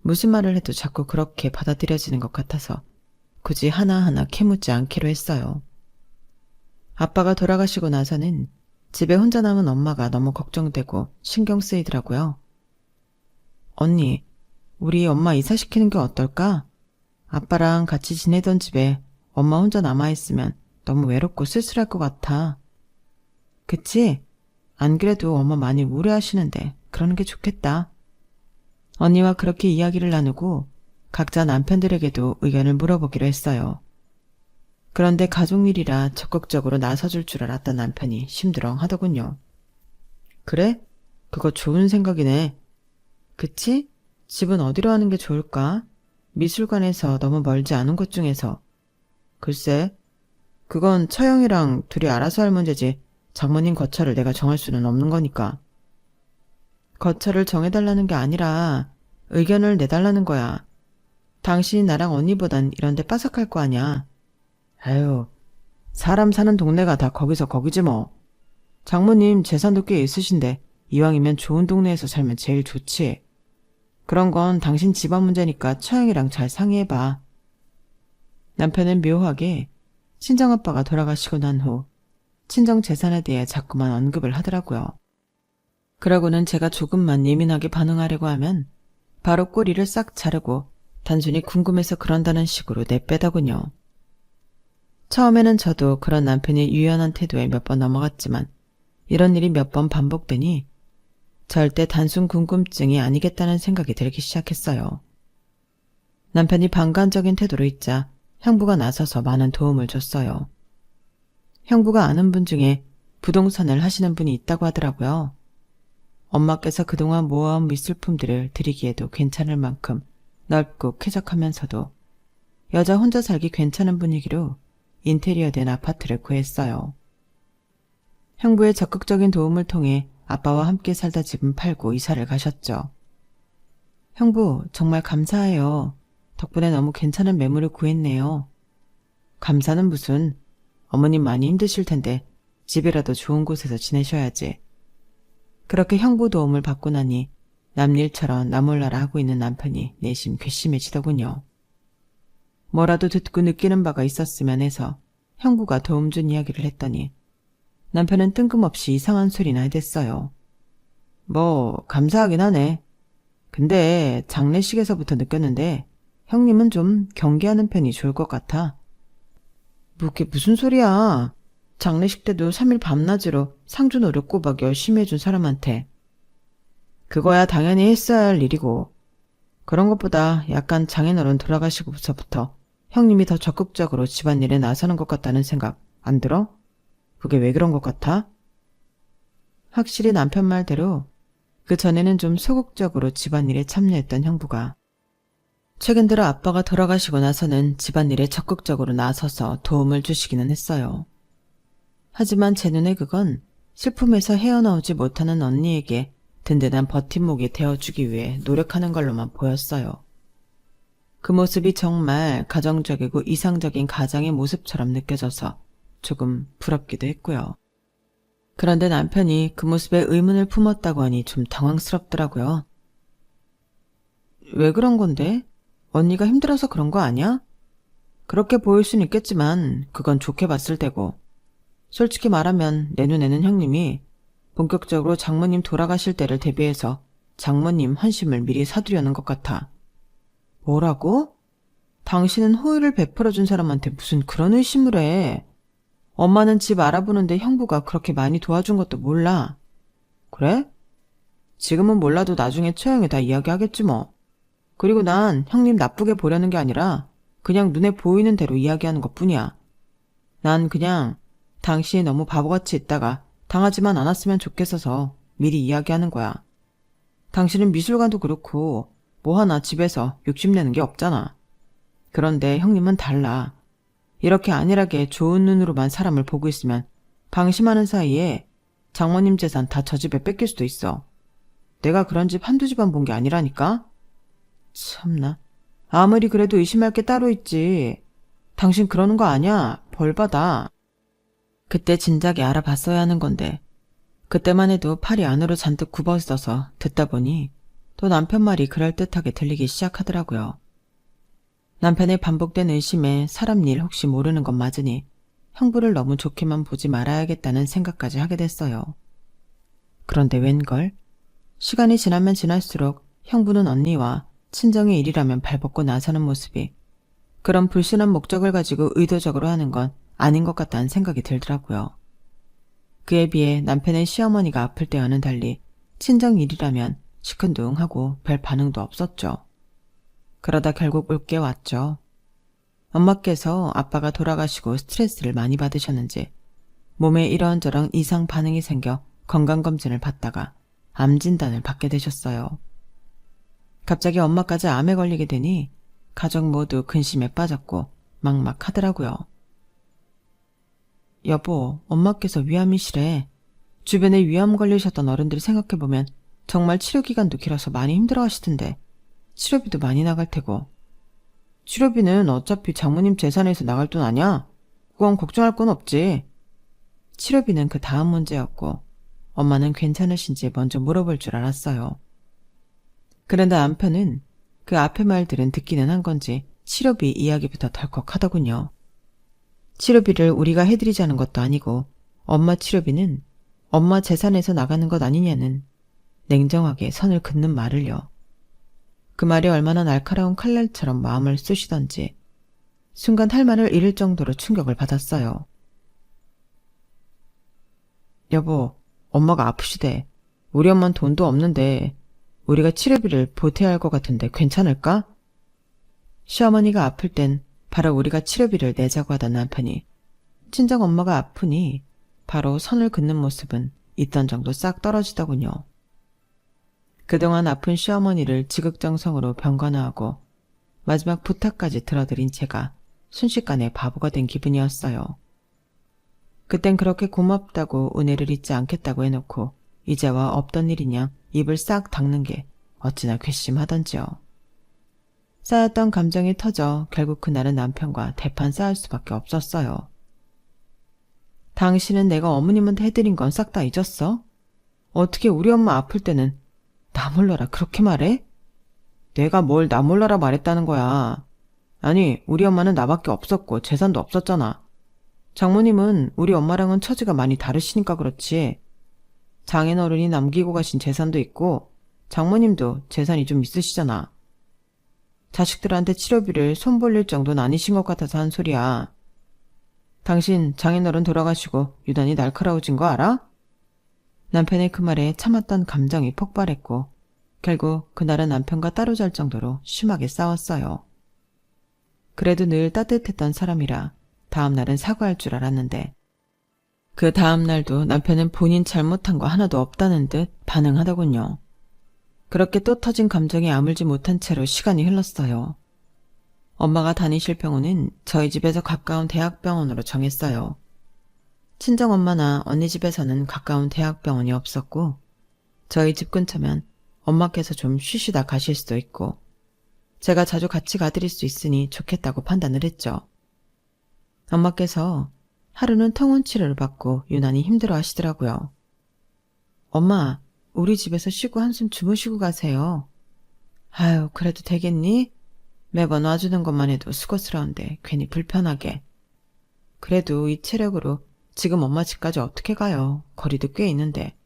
무슨 말을 해도 자꾸 그렇게 받아들여지는 것 같아서 굳이 하나하나 캐묻지 않기로 했어요. 아빠가 돌아가시고 나서는 집에 혼자 남은 엄마가 너무 걱정되고 신경 쓰이더라고요. 언니, 우리 엄마 이사시키는 게 어떨까? 아빠랑 같이 지내던 집에 엄마 혼자 남아있으면 너무 외롭고 쓸쓸할 것 같아. 그치? 안 그래도 엄마 많이 우려하시는데 그러는 게 좋겠다. 언니와 그렇게 이야기를 나누고 각자 남편들에게도 의견을 물어보기로 했어요. 그런데 가족 일이라 적극적으로 나서줄 줄 알았던 남편이 심드렁 하더군요. 그래? 그거 좋은 생각이네. 그치? 집은 어디로 하는 게 좋을까? 미술관에서 너무 멀지 않은 곳 중에서. 글쎄, 그건 처형이랑 둘이 알아서 할 문제지 장모님 거처를 내가 정할 수는 없는 거니까. 거처를 정해달라는 게 아니라 의견을 내달라는 거야. 당신이 나랑 언니보단 이런 데 빠삭할 거 아냐. 아유, 사람 사는 동네가 다 거기서 거기지 뭐. 장모님 재산도 꽤 있으신데 이왕이면 좋은 동네에서 살면 제일 좋지. 그런 건 당신 집안 문제니까 처형이랑 잘 상의해봐. 남편은 묘하게 친정아빠가 돌아가시고 난 후 친정 재산에 대해 자꾸만 언급을 하더라고요. 그러고는 제가 조금만 예민하게 반응하려고 하면 바로 꼬리를 싹 자르고 단순히 궁금해서 그런다는 식으로 내빼더군요. 처음에는 저도 그런 남편의 유연한 태도에 몇 번 넘어갔지만 이런 일이 몇 번 반복되니 절대 단순 궁금증이 아니겠다는 생각이 들기 시작했어요. 남편이 방관적인 태도로 있자 형부가 나서서 많은 도움을 줬어요. 형부가 아는 분 중에 부동산을 하시는 분이 있다고 하더라고요. 엄마께서 그동안 모아온 미술품들을 드리기에도 괜찮을 만큼 넓고 쾌적하면서도 여자 혼자 살기 괜찮은 분위기로 인테리어 된 아파트를 구했어요. 형부의 적극적인 도움을 통해 아빠와 함께 살다 집은 팔고 이사를 가셨죠. 형부, 정말 감사해요. 덕분에 너무 괜찮은 매물을 구했네요. 감사는 무슨, 어머님 많이 힘드실 텐데 집이라도 좋은 곳에서 지내셔야지. 그렇게 형부 도움을 받고 나니 남일처럼 나몰라라 하고 있는 남편이 내심 괘씸해지더군요. 뭐라도 듣고 느끼는 바가 있었으면 해서 형부가 도움 준 이야기를 했더니 남편은 뜬금없이 이상한 소리나 해댔어요. 뭐 감사하긴 하네. 근데 장례식에서부터 느꼈는데 형님은 좀 경계하는 편이 좋을 것 같아. 그게 무슨 소리야. 장례식 때도 3일 밤낮으로 상주 노력 꼬박 열심히 해준 사람한테. 그거야 당연히 했어야 할 일이고 그런 것보다 약간 장인어른 돌아가시고서부터 형님이 더 적극적으로 집안일에 나서는 것 같다는 생각 안 들어? 그게 왜 그런 것 같아? 확실히 남편 말대로 그 전에는 좀 소극적으로 집안일에 참여했던 형부가 최근 들어 아빠가 돌아가시고 나서는 집안일에 적극적으로 나서서 도움을 주시기는 했어요. 하지만 제 눈에 그건 슬픔에서 헤어나오지 못하는 언니에게 든든한 버팀목이 되어주기 위해 노력하는 걸로만 보였어요. 그 모습이 정말 가정적이고 이상적인 가장의 모습처럼 느껴져서 조금 부럽기도 했고요. 그런데 남편이 그 모습에 의문을 품었다고 하니 좀 당황스럽더라고요. 왜 그런 건데? 언니가 힘들어서 그런 거 아니야? 그렇게 보일 순 있겠지만 그건 좋게 봤을 테고, 솔직히 말하면 내 눈에는 형님이 본격적으로 장모님 돌아가실 때를 대비해서 장모님 헌심을 미리 사두려는 것 같아. 뭐라고? 당신은 호의를 베풀어준 사람한테 무슨 그런 의심을 해. 엄마는 집 알아보는데 형부가 그렇게 많이 도와준 것도 몰라. 그래? 지금은 몰라도 나중에 처형에 다 이야기하겠지 뭐. 그리고 난 형님 나쁘게 보려는 게 아니라 그냥 눈에 보이는 대로 이야기하는 것뿐이야. 난 그냥 당신이 너무 바보같이 있다가 당하지만 않았으면 좋겠어서 미리 이야기하는 거야. 당신은 미술관도 그렇고 뭐 하나 집에서 욕심내는 게 없잖아. 그런데 형님은 달라. 이렇게 안일하게 좋은 눈으로만 사람을 보고 있으면 방심하는 사이에 장모님 재산 다 저 집에 뺏길 수도 있어. 내가 그런 집 한두 집안 본 게 아니라니까? 참나. 아무리 그래도 의심할 게 따로 있지. 당신 그러는 거 아니야. 벌 받아. 그때 진작에 알아봤어야 하는 건데 그때만 해도 팔이 안으로 잔뜩 굽어있어서 듣다 보니 또 남편 말이 그럴듯하게 들리기 시작하더라고요. 남편의 반복된 의심에 사람 일 혹시 모르는 건 맞으니 형부를 너무 좋게만 보지 말아야겠다는 생각까지 하게 됐어요. 그런데 웬걸? 시간이 지나면 지날수록 형부는 언니와 친정의 일이라면 발벗고 나서는 모습이 그런 불순한 목적을 가지고 의도적으로 하는 건 아닌 것 같다는 생각이 들더라고요. 그에 비해 남편의 시어머니가 아플 때와는 달리 친정 일이라면 시큰둥하고 별 반응도 없었죠. 그러다 결국 올게 왔죠. 엄마께서 아빠가 돌아가시고 스트레스를 많이 받으셨는지 몸에 이런저런 이상 반응이 생겨 건강검진을 받다가 암 진단을 받게 되셨어요. 갑자기 엄마까지 암에 걸리게 되니 가족 모두 근심에 빠졌고 막막하더라고요. 여보, 엄마께서 위암이시래. 주변에 위암 걸리셨던 어른들 생각해보면 정말 치료기간도 길어서 많이 힘들어하시던데 치료비도 많이 나갈 테고. 치료비는 어차피 장모님 재산에서 나갈 돈 아냐? 그건 걱정할 건 없지. 치료비는 그 다음 문제였고 엄마는 괜찮으신지 먼저 물어볼 줄 알았어요. 그런데 남편은 그 앞의 말들은 듣기는 한 건지 치료비 이야기부터 덜컥 하더군요. 치료비를 우리가 해드리자는 것도 아니고 엄마 치료비는 엄마 재산에서 나가는 것 아니냐는 냉정하게 선을 긋는 말을요. 그 말이 얼마나 날카로운 칼날처럼 마음을 쑤시던지 순간 할 말을 잃을 정도로 충격을 받았어요. 여보, 엄마가 아프시대. 우리 엄마는 돈도 없는데 우리가 치료비를 보태야 할 것 같은데 괜찮을까? 시어머니가 아플 땐 바로 우리가 치료비를 내자고 하던 남편이 친정 엄마가 아프니 바로 선을 긋는 모습은 있던 정도 싹 떨어지더군요. 그동안 아픈 시어머니를 지극정성으로 병간호하고 마지막 부탁까지 들어드린 제가 순식간에 바보가 된 기분이었어요. 그땐 그렇게 고맙다고 은혜를 잊지 않겠다고 해놓고 이제와 없던 일이냐 입을 싹 닦는 게 어찌나 괘씸하던지요. 쌓였던 감정이 터져 결국 그날은 남편과 대판 싸울 수밖에 없었어요. 당신은 내가 어머님한테 해드린 건 싹 다 잊었어? 어떻게 우리 엄마 아플 때는 나 몰라라 그렇게 말해? 내가 뭘 나 몰라라 말했다는 거야. 아니, 우리 엄마는 나밖에 없었고 재산도 없었잖아. 장모님은 우리 엄마랑은 처지가 많이 다르시니까 그렇지. 장인어른이 남기고 가신 재산도 있고 장모님도 재산이 좀 있으시잖아. 자식들한테 치료비를 손 벌릴 정도는 아니신 것 같아서 한 소리야. 당신 장인어른 돌아가시고 유난히 날카로워진 거 알아? 남편의 그 말에 참았던 감정이 폭발했고 결국 그날은 남편과 따로 잘 정도로 심하게 싸웠어요. 그래도 늘 따뜻했던 사람이라 다음날은 사과할 줄 알았는데 그 다음날도 남편은 본인 잘못한 거 하나도 없다는 듯 반응하더군요. 그렇게 또 터진 감정에 아물지 못한 채로 시간이 흘렀어요. 엄마가 다니실 병원은 저희 집에서 가까운 대학병원으로 정했어요. 친정엄마나 언니 집에서는 가까운 대학병원이 없었고 저희 집 근처면 엄마께서 좀 쉬시다 가실 수도 있고 제가 자주 같이 가드릴 수 있으니 좋겠다고 판단을 했죠. 엄마께서 하루는 통원 치료를 받고 유난히 힘들어 하시더라고요. 엄마, 우리 집에서 쉬고 한숨 주무시고 가세요. 아유, 그래도 되겠니? 매번 와주는 것만 해도 수고스러운데 괜히 불편하게. 그래도 이 체력으로 지금 엄마 집까지 어떻게 가요? 거리도 꽤 있는데.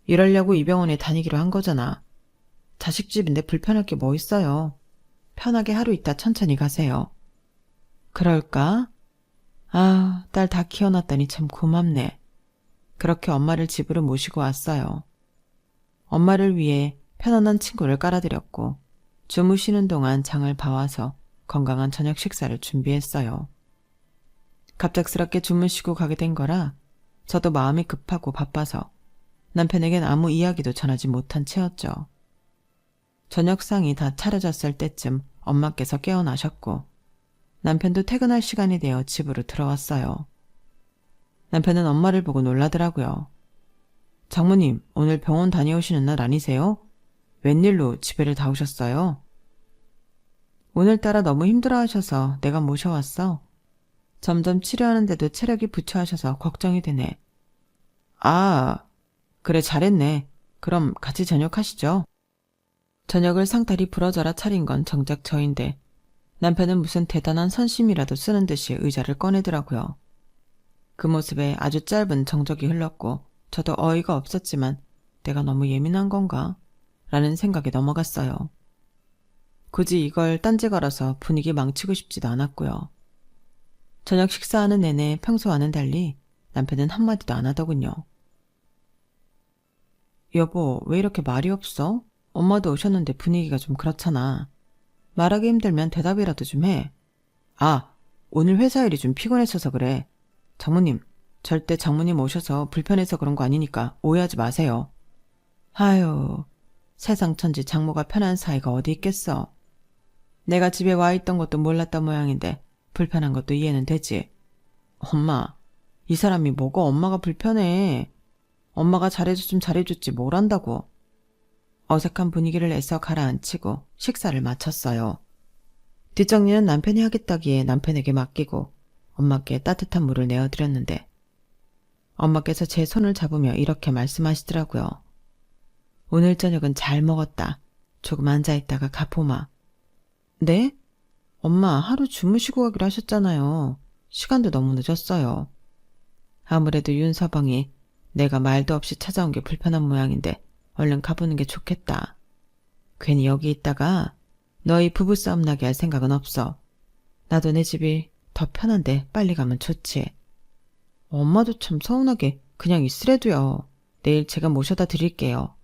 이러려고 이 병원에 다니기로 한 거잖아. 자식 집인데 불편할 게 뭐 있어요. 편하게 하루 있다 천천히 가세요. 그럴까? 아, 딸 다 키워놨다니 참 고맙네. 그렇게 엄마를 집으로 모시고 왔어요. 엄마를 위해 편안한 침구를 깔아드렸고 주무시는 동안 장을 봐와서 건강한 저녁 식사를 준비했어요. 갑작스럽게 주무시고 가게 된 거라 저도 마음이 급하고 바빠서 남편에겐 아무 이야기도 전하지 못한 채였죠. 저녁상이 다 차려졌을 때쯤 엄마께서 깨어나셨고 남편도 퇴근할 시간이 되어 집으로 들어왔어요. 남편은 엄마를 보고 놀라더라고요. 장모님, 오늘 병원 다녀오시는 날 아니세요? 웬일로 집에를 다 오셨어요? 오늘따라 너무 힘들어하셔서 내가 모셔왔어. 점점 치료하는데도 체력이 부처하셔서 걱정이 되네. 아, 그래 잘했네. 그럼 같이 저녁하시죠. 저녁을 상다리 부러져라 차린 건 정작 저인데 남편은 무슨 대단한 선심이라도 쓰는 듯이 의자를 꺼내더라고요. 그 모습에 아주 짧은 정적이 흘렀고 저도 어이가 없었지만 내가 너무 예민한 건가? 라는 생각이 넘어갔어요. 굳이 이걸 딴지 걸어서 분위기 망치고 싶지도 않았고요. 저녁 식사하는 내내 평소와는 달리 남편은 한마디도 안 하더군요. 여보, 왜 이렇게 말이 없어? 엄마도 오셨는데 분위기가 좀 그렇잖아. 말하기 힘들면 대답이라도 좀 해. 아, 오늘 회사 일이 좀 피곤했어서 그래. 장모님, 절대 장모님 오셔서 불편해서 그런 거 아니니까 오해하지 마세요. 아유, 세상 천지 장모가 편한 사이가 어디 있겠어. 내가 집에 와 있던 것도 몰랐던 모양인데 불편한 것도 이해는 되지. 엄마, 이 사람이 뭐가 엄마가 불편해. 엄마가 잘해줬으면 잘해줬지 뭘 한다고. 어색한 분위기를 애써 가라앉히고 식사를 마쳤어요. 뒷정리는 남편이 하겠다기에 남편에게 맡기고 엄마께 따뜻한 물을 내어드렸는데 엄마께서 제 손을 잡으며 이렇게 말씀하시더라고요. 오늘 저녁은 잘 먹었다. 조금 앉아있다가 가보마. 네? 엄마 하루 주무시고 가기로 하셨잖아요. 시간도 너무 늦었어요. 아무래도 윤서방이 내가 말도 없이 찾아온 게 불편한 모양인데 얼른 가보는 게 좋겠다. 괜히 여기 있다가 너희 부부싸움 나게 할 생각은 없어. 나도 내 집이 더 편한데 빨리 가면 좋지. 엄마도 참 서운하게 그냥 있으래도요. 내일 제가 모셔다 드릴게요.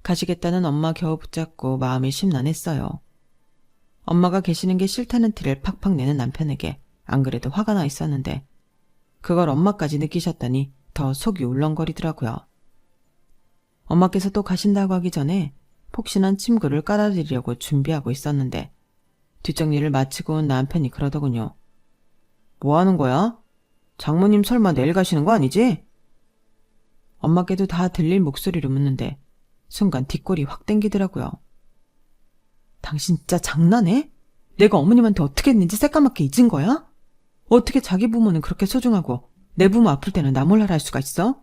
가시겠다는 엄마 겨우 붙잡고 마음이 심란했어요. 엄마가 계시는 게 싫다는 티를 팍팍 내는 남편에게 안 그래도 화가 나 있었는데 그걸 엄마까지 느끼셨다니 더 속이 울렁거리더라고요. 엄마께서 또 가신다고 하기 전에 폭신한 침구를 깔아드리려고 준비하고 있었는데 뒷정리를 마치고 온 남편이 그러더군요. 뭐 하는 거야? 장모님 설마 내일 가시는 거 아니지? 엄마께도 다 들릴 목소리로 묻는데 순간 뒷골이 확 땡기더라고요. 당신 진짜 장난해? 내가 어머님한테 어떻게 했는지 새까맣게 잊은 거야? 어떻게 자기 부모는 그렇게 소중하고 내 부모 아플 때는 나 몰라라 할 수가 있어?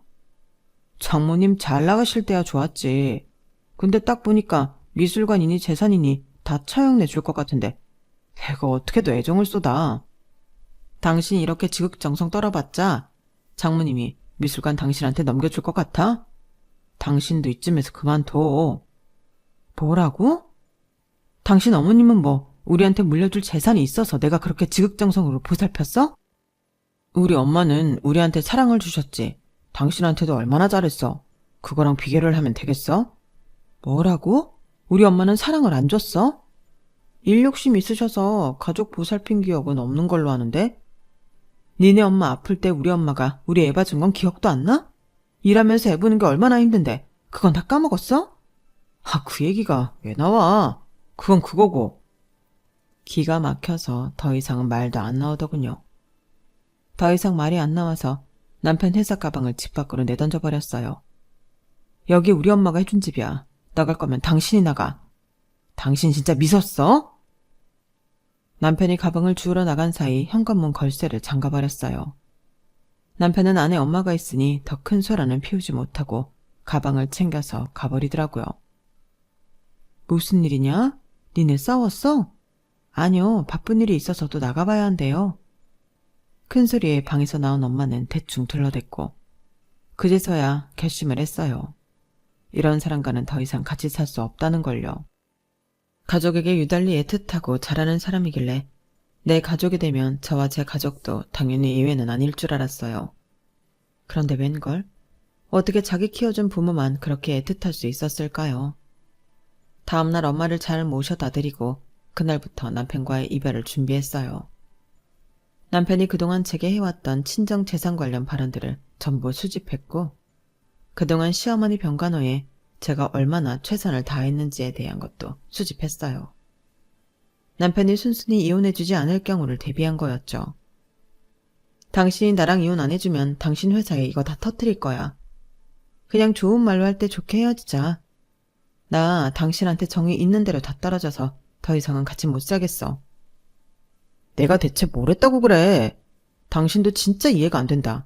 장모님 잘 나가실 때야 좋았지. 근데 딱 보니까 미술관이니 재산이니 다 처형 내줄 것 같은데 내가 어떻게 또 애정을 쏟아. 당신이 이렇게 지극정성 떨어봤자 장모님이 미술관 당신한테 넘겨줄 것 같아? 당신도 이쯤에서 그만둬. 뭐라고? 당신 어머님은 뭐 우리한테 물려줄 재산이 있어서 내가 그렇게 지극정성으로 보살폈어? 우리 엄마는 우리한테 사랑을 주셨지. 당신한테도 얼마나 잘했어. 그거랑 비교를 하면 되겠어? 뭐라고? 우리 엄마는 사랑을 안 줬어? 일 욕심 있으셔서 가족 보살핀 기억은 없는 걸로 아는데? 니네 엄마 아플 때 우리 엄마가 우리 애 봐준 건 기억도 안 나? 일하면서 애 보는 게 얼마나 힘든데 그건 다 까먹었어? 아, 그 얘기가 왜 나와? 그건 그거고. 기가 막혀서 더 이상은 말도 안 나오더군요. 더 이상 말이 안 나와서 남편 회사 가방을 집 밖으로 내던져버렸어요. 여기 우리 엄마가 해준 집이야. 나갈 거면 당신이 나가. 당신 진짜 미쳤어? 남편이 가방을 주우러 나간 사이 현관문 걸쇠를 잠가버렸어요. 남편은 안에 엄마가 있으니 더 큰 소란은 피우지 못하고 가방을 챙겨서 가버리더라고요. 무슨 일이냐? 니네 싸웠어? 아니요, 바쁜 일이 있어서도 나가봐야 한대요. 큰 소리에 방에서 나온 엄마는 대충 둘러댔고 그제서야 결심을 했어요. 이런 사람과는 더 이상 같이 살 수 없다는 걸요. 가족에게 유달리 애틋하고 잘하는 사람이길래 내 가족이 되면 저와 제 가족도 당연히 예외는 아닐 줄 알았어요. 그런데 웬걸? 어떻게 자기 키워준 부모만 그렇게 애틋할 수 있었을까요? 다음날 엄마를 잘 모셔다 드리고 그날부터 남편과의 이별을 준비했어요. 남편이 그동안 제게 해왔던 친정 재산 관련 발언들을 전부 수집했고 그동안 시어머니 병간호에 제가 얼마나 최선을 다했는지에 대한 것도 수집했어요. 남편이 순순히 이혼해주지 않을 경우를 대비한 거였죠. 당신이 나랑 이혼 안 해주면 당신 회사에 이거 다 터뜨릴 거야. 그냥 좋은 말로 할 때 좋게 헤어지자. 나 당신한테 정이 있는 대로 다 떨어져서 더 이상은 같이 못 살겠어. 내가 대체 뭘 했다고 그래? 당신도 진짜 이해가 안 된다.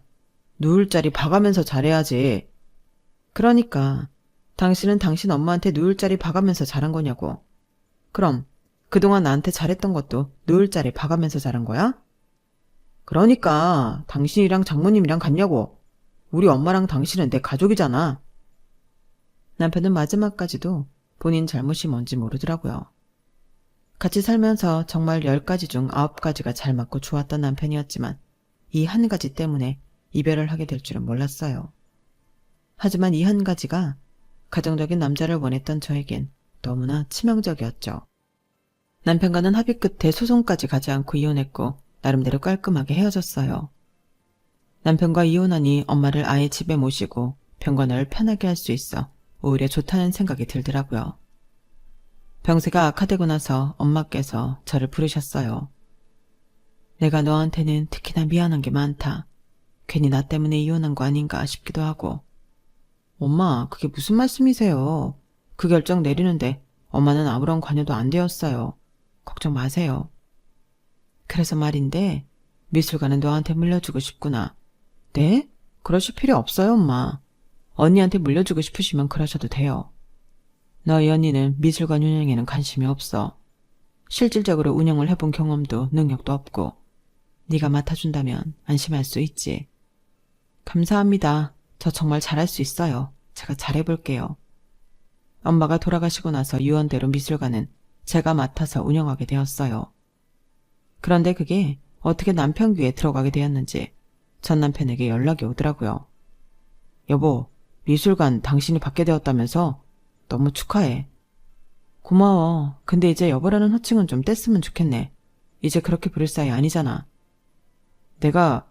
누울 자리 봐가면서 잘해야지. 그러니까 당신은 당신 엄마한테 누울 자리 봐가면서 잘한 거냐고. 그럼 그동안 나한테 잘했던 것도 누울 자리 봐가면서 잘한 거야? 그러니까 당신이랑 장모님이랑 같냐고. 우리 엄마랑 당신은 내 가족이잖아. 남편은 마지막까지도 본인 잘못이 뭔지 모르더라고요. 같이 살면서 정말 10가지 중 9가지가 잘 맞고 좋았던 남편이었지만 이 한 가지 때문에 이별을 하게 될 줄은 몰랐어요. 하지만 이 한 가지가 가정적인 남자를 원했던 저에겐 너무나 치명적이었죠. 남편과는 합의 끝에 소송까지 가지 않고 이혼했고 나름대로 깔끔하게 헤어졌어요. 남편과 이혼하니 엄마를 아예 집에 모시고 병관을 편하게 할 수 있어 오히려 좋다는 생각이 들더라고요. 병세가 악화되고 나서 엄마께서 저를 부르셨어요. 내가 너한테는 특히나 미안한 게 많다. 괜히 나 때문에 이혼한 거 아닌가 싶기도 하고. 엄마, 그게 무슨 말씀이세요? 그 결정 내리는데 엄마는 아무런 관여도 안 되었어요. 걱정 마세요. 그래서 말인데 미술관은 너한테 물려주고 싶구나. 네? 그러실 필요 없어요, 엄마. 언니한테 물려주고 싶으시면 그러셔도 돼요. 너희 언니는 미술관 운영에는 관심이 없어. 실질적으로 운영을 해본 경험도 능력도 없고 네가 맡아준다면 안심할 수 있지. 감사합니다. 저 정말 잘할 수 있어요. 제가 잘해볼게요. 엄마가 돌아가시고 나서 유언대로 미술관은 제가 맡아서 운영하게 되었어요. 그런데 그게 어떻게 남편 귀에 들어가게 되었는지 전 남편에게 연락이 오더라고요. 여보, 미술관 당신이 받게 되었다면서? 너무 축하해. 고마워. 근데 이제 여보라는 호칭은 좀 뗐으면 좋겠네. 이제 그렇게 부를 사이 아니잖아. 내가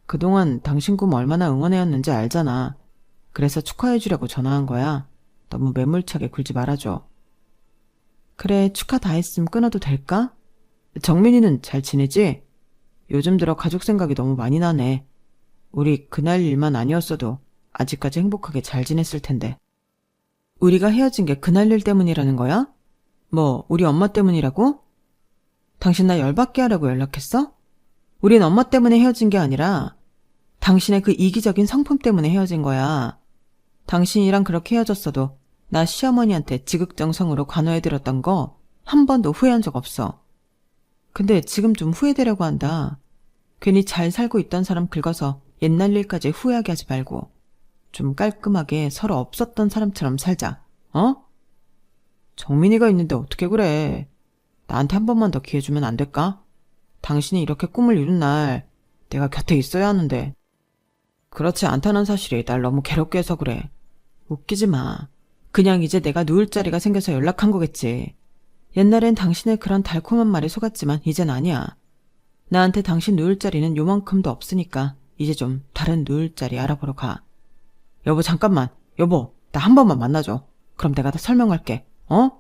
그동안 당신 꿈 얼마나 응원해왔는지 알잖아. 그래서 축하해주려고 전화한 거야. 너무 매몰차게 굴지 말아줘. 그래, 축하 다 했음 끊어도 될까? 정민이는 잘 지내지? 요즘 들어 가족 생각이 너무 많이 나네. 우리 그날 일만 아니었어도 아직까지 행복하게 잘 지냈을 텐데. 우리가 헤어진 게 그날 일 때문이라는 거야? 뭐 우리 엄마 때문이라고? 당신 나 열받게 하려고 연락했어? 우린 엄마 때문에 헤어진 게 아니라 당신의 그 이기적인 성품 때문에 헤어진 거야. 당신이랑 그렇게 헤어졌어도 나 시어머니한테 지극정성으로 관여해드렸던 거 한 번도 후회한 적 없어. 근데 지금 좀 후회되려고 한다. 괜히 잘 살고 있던 사람 긁어서 옛날 일까지 후회하게 하지 말고 좀 깔끔하게 서로 없었던 사람처럼 살자. 어? 정민이가 있는데 어떻게 그래. 나한테 한 번만 더 기회 주면 안 될까? 당신이 이렇게 꿈을 이룬 날 내가 곁에 있어야 하는데. 그렇지 않다는 사실이 날 너무 괴롭게 해서 그래. 웃기지 마. 그냥 이제 내가 누울 자리가 생겨서 연락한 거겠지. 옛날엔 당신의 그런 달콤한 말에 속았지만 이젠 아니야. 나한테 당신 누울 자리는 요만큼도 없으니까 이제 좀 다른 누울 자리 알아보러 가. 여보 잠깐만. 여보 나 한 번만 만나줘. 그럼 내가 다 설명할게. 어?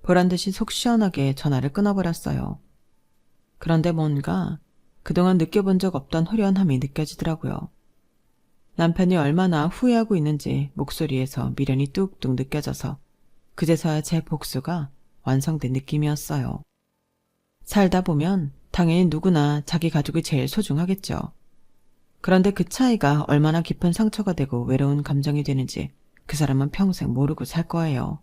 보란듯이 속 시원하게 전화를 끊어버렸어요. 그런데 뭔가 그동안 느껴본 적 없던 후련함이 느껴지더라고요. 남편이 얼마나 후회하고 있는지 목소리에서 미련이 뚝뚝 느껴져서 그제서야 제 복수가 완성된 느낌이었어요. 살다 보면 당연히 누구나 자기 가족이 제일 소중하겠죠. 그런데 그 차이가 얼마나 깊은 상처가 되고 외로운 감정이 되는지 그 사람은 평생 모르고 살 거예요.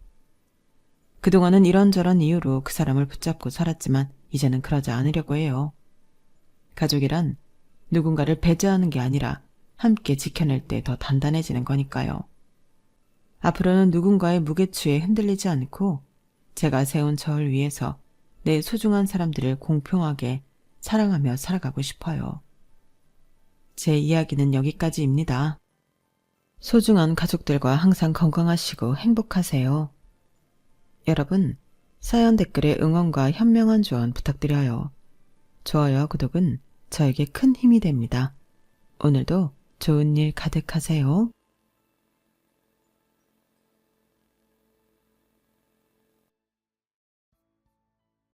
그동안은 이런저런 이유로 그 사람을 붙잡고 살았지만 이제는 그러지 않으려고 해요. 가족이란 누군가를 배제하는 게 아니라 함께 지켜낼 때 더 단단해지는 거니까요. 앞으로는 누군가의 무게추에 흔들리지 않고 제가 세운 절 위에서 내 소중한 사람들을 공평하게 사랑하며 살아가고 싶어요. 제 이야기는 여기까지입니다. 소중한 가족들과 항상 건강하시고 행복하세요. 여러분, 사연 댓글에 응원과 현명한 조언 부탁드려요. 좋아요와 구독은 저에게 큰 힘이 됩니다. 오늘도 좋은 일 가득하세요.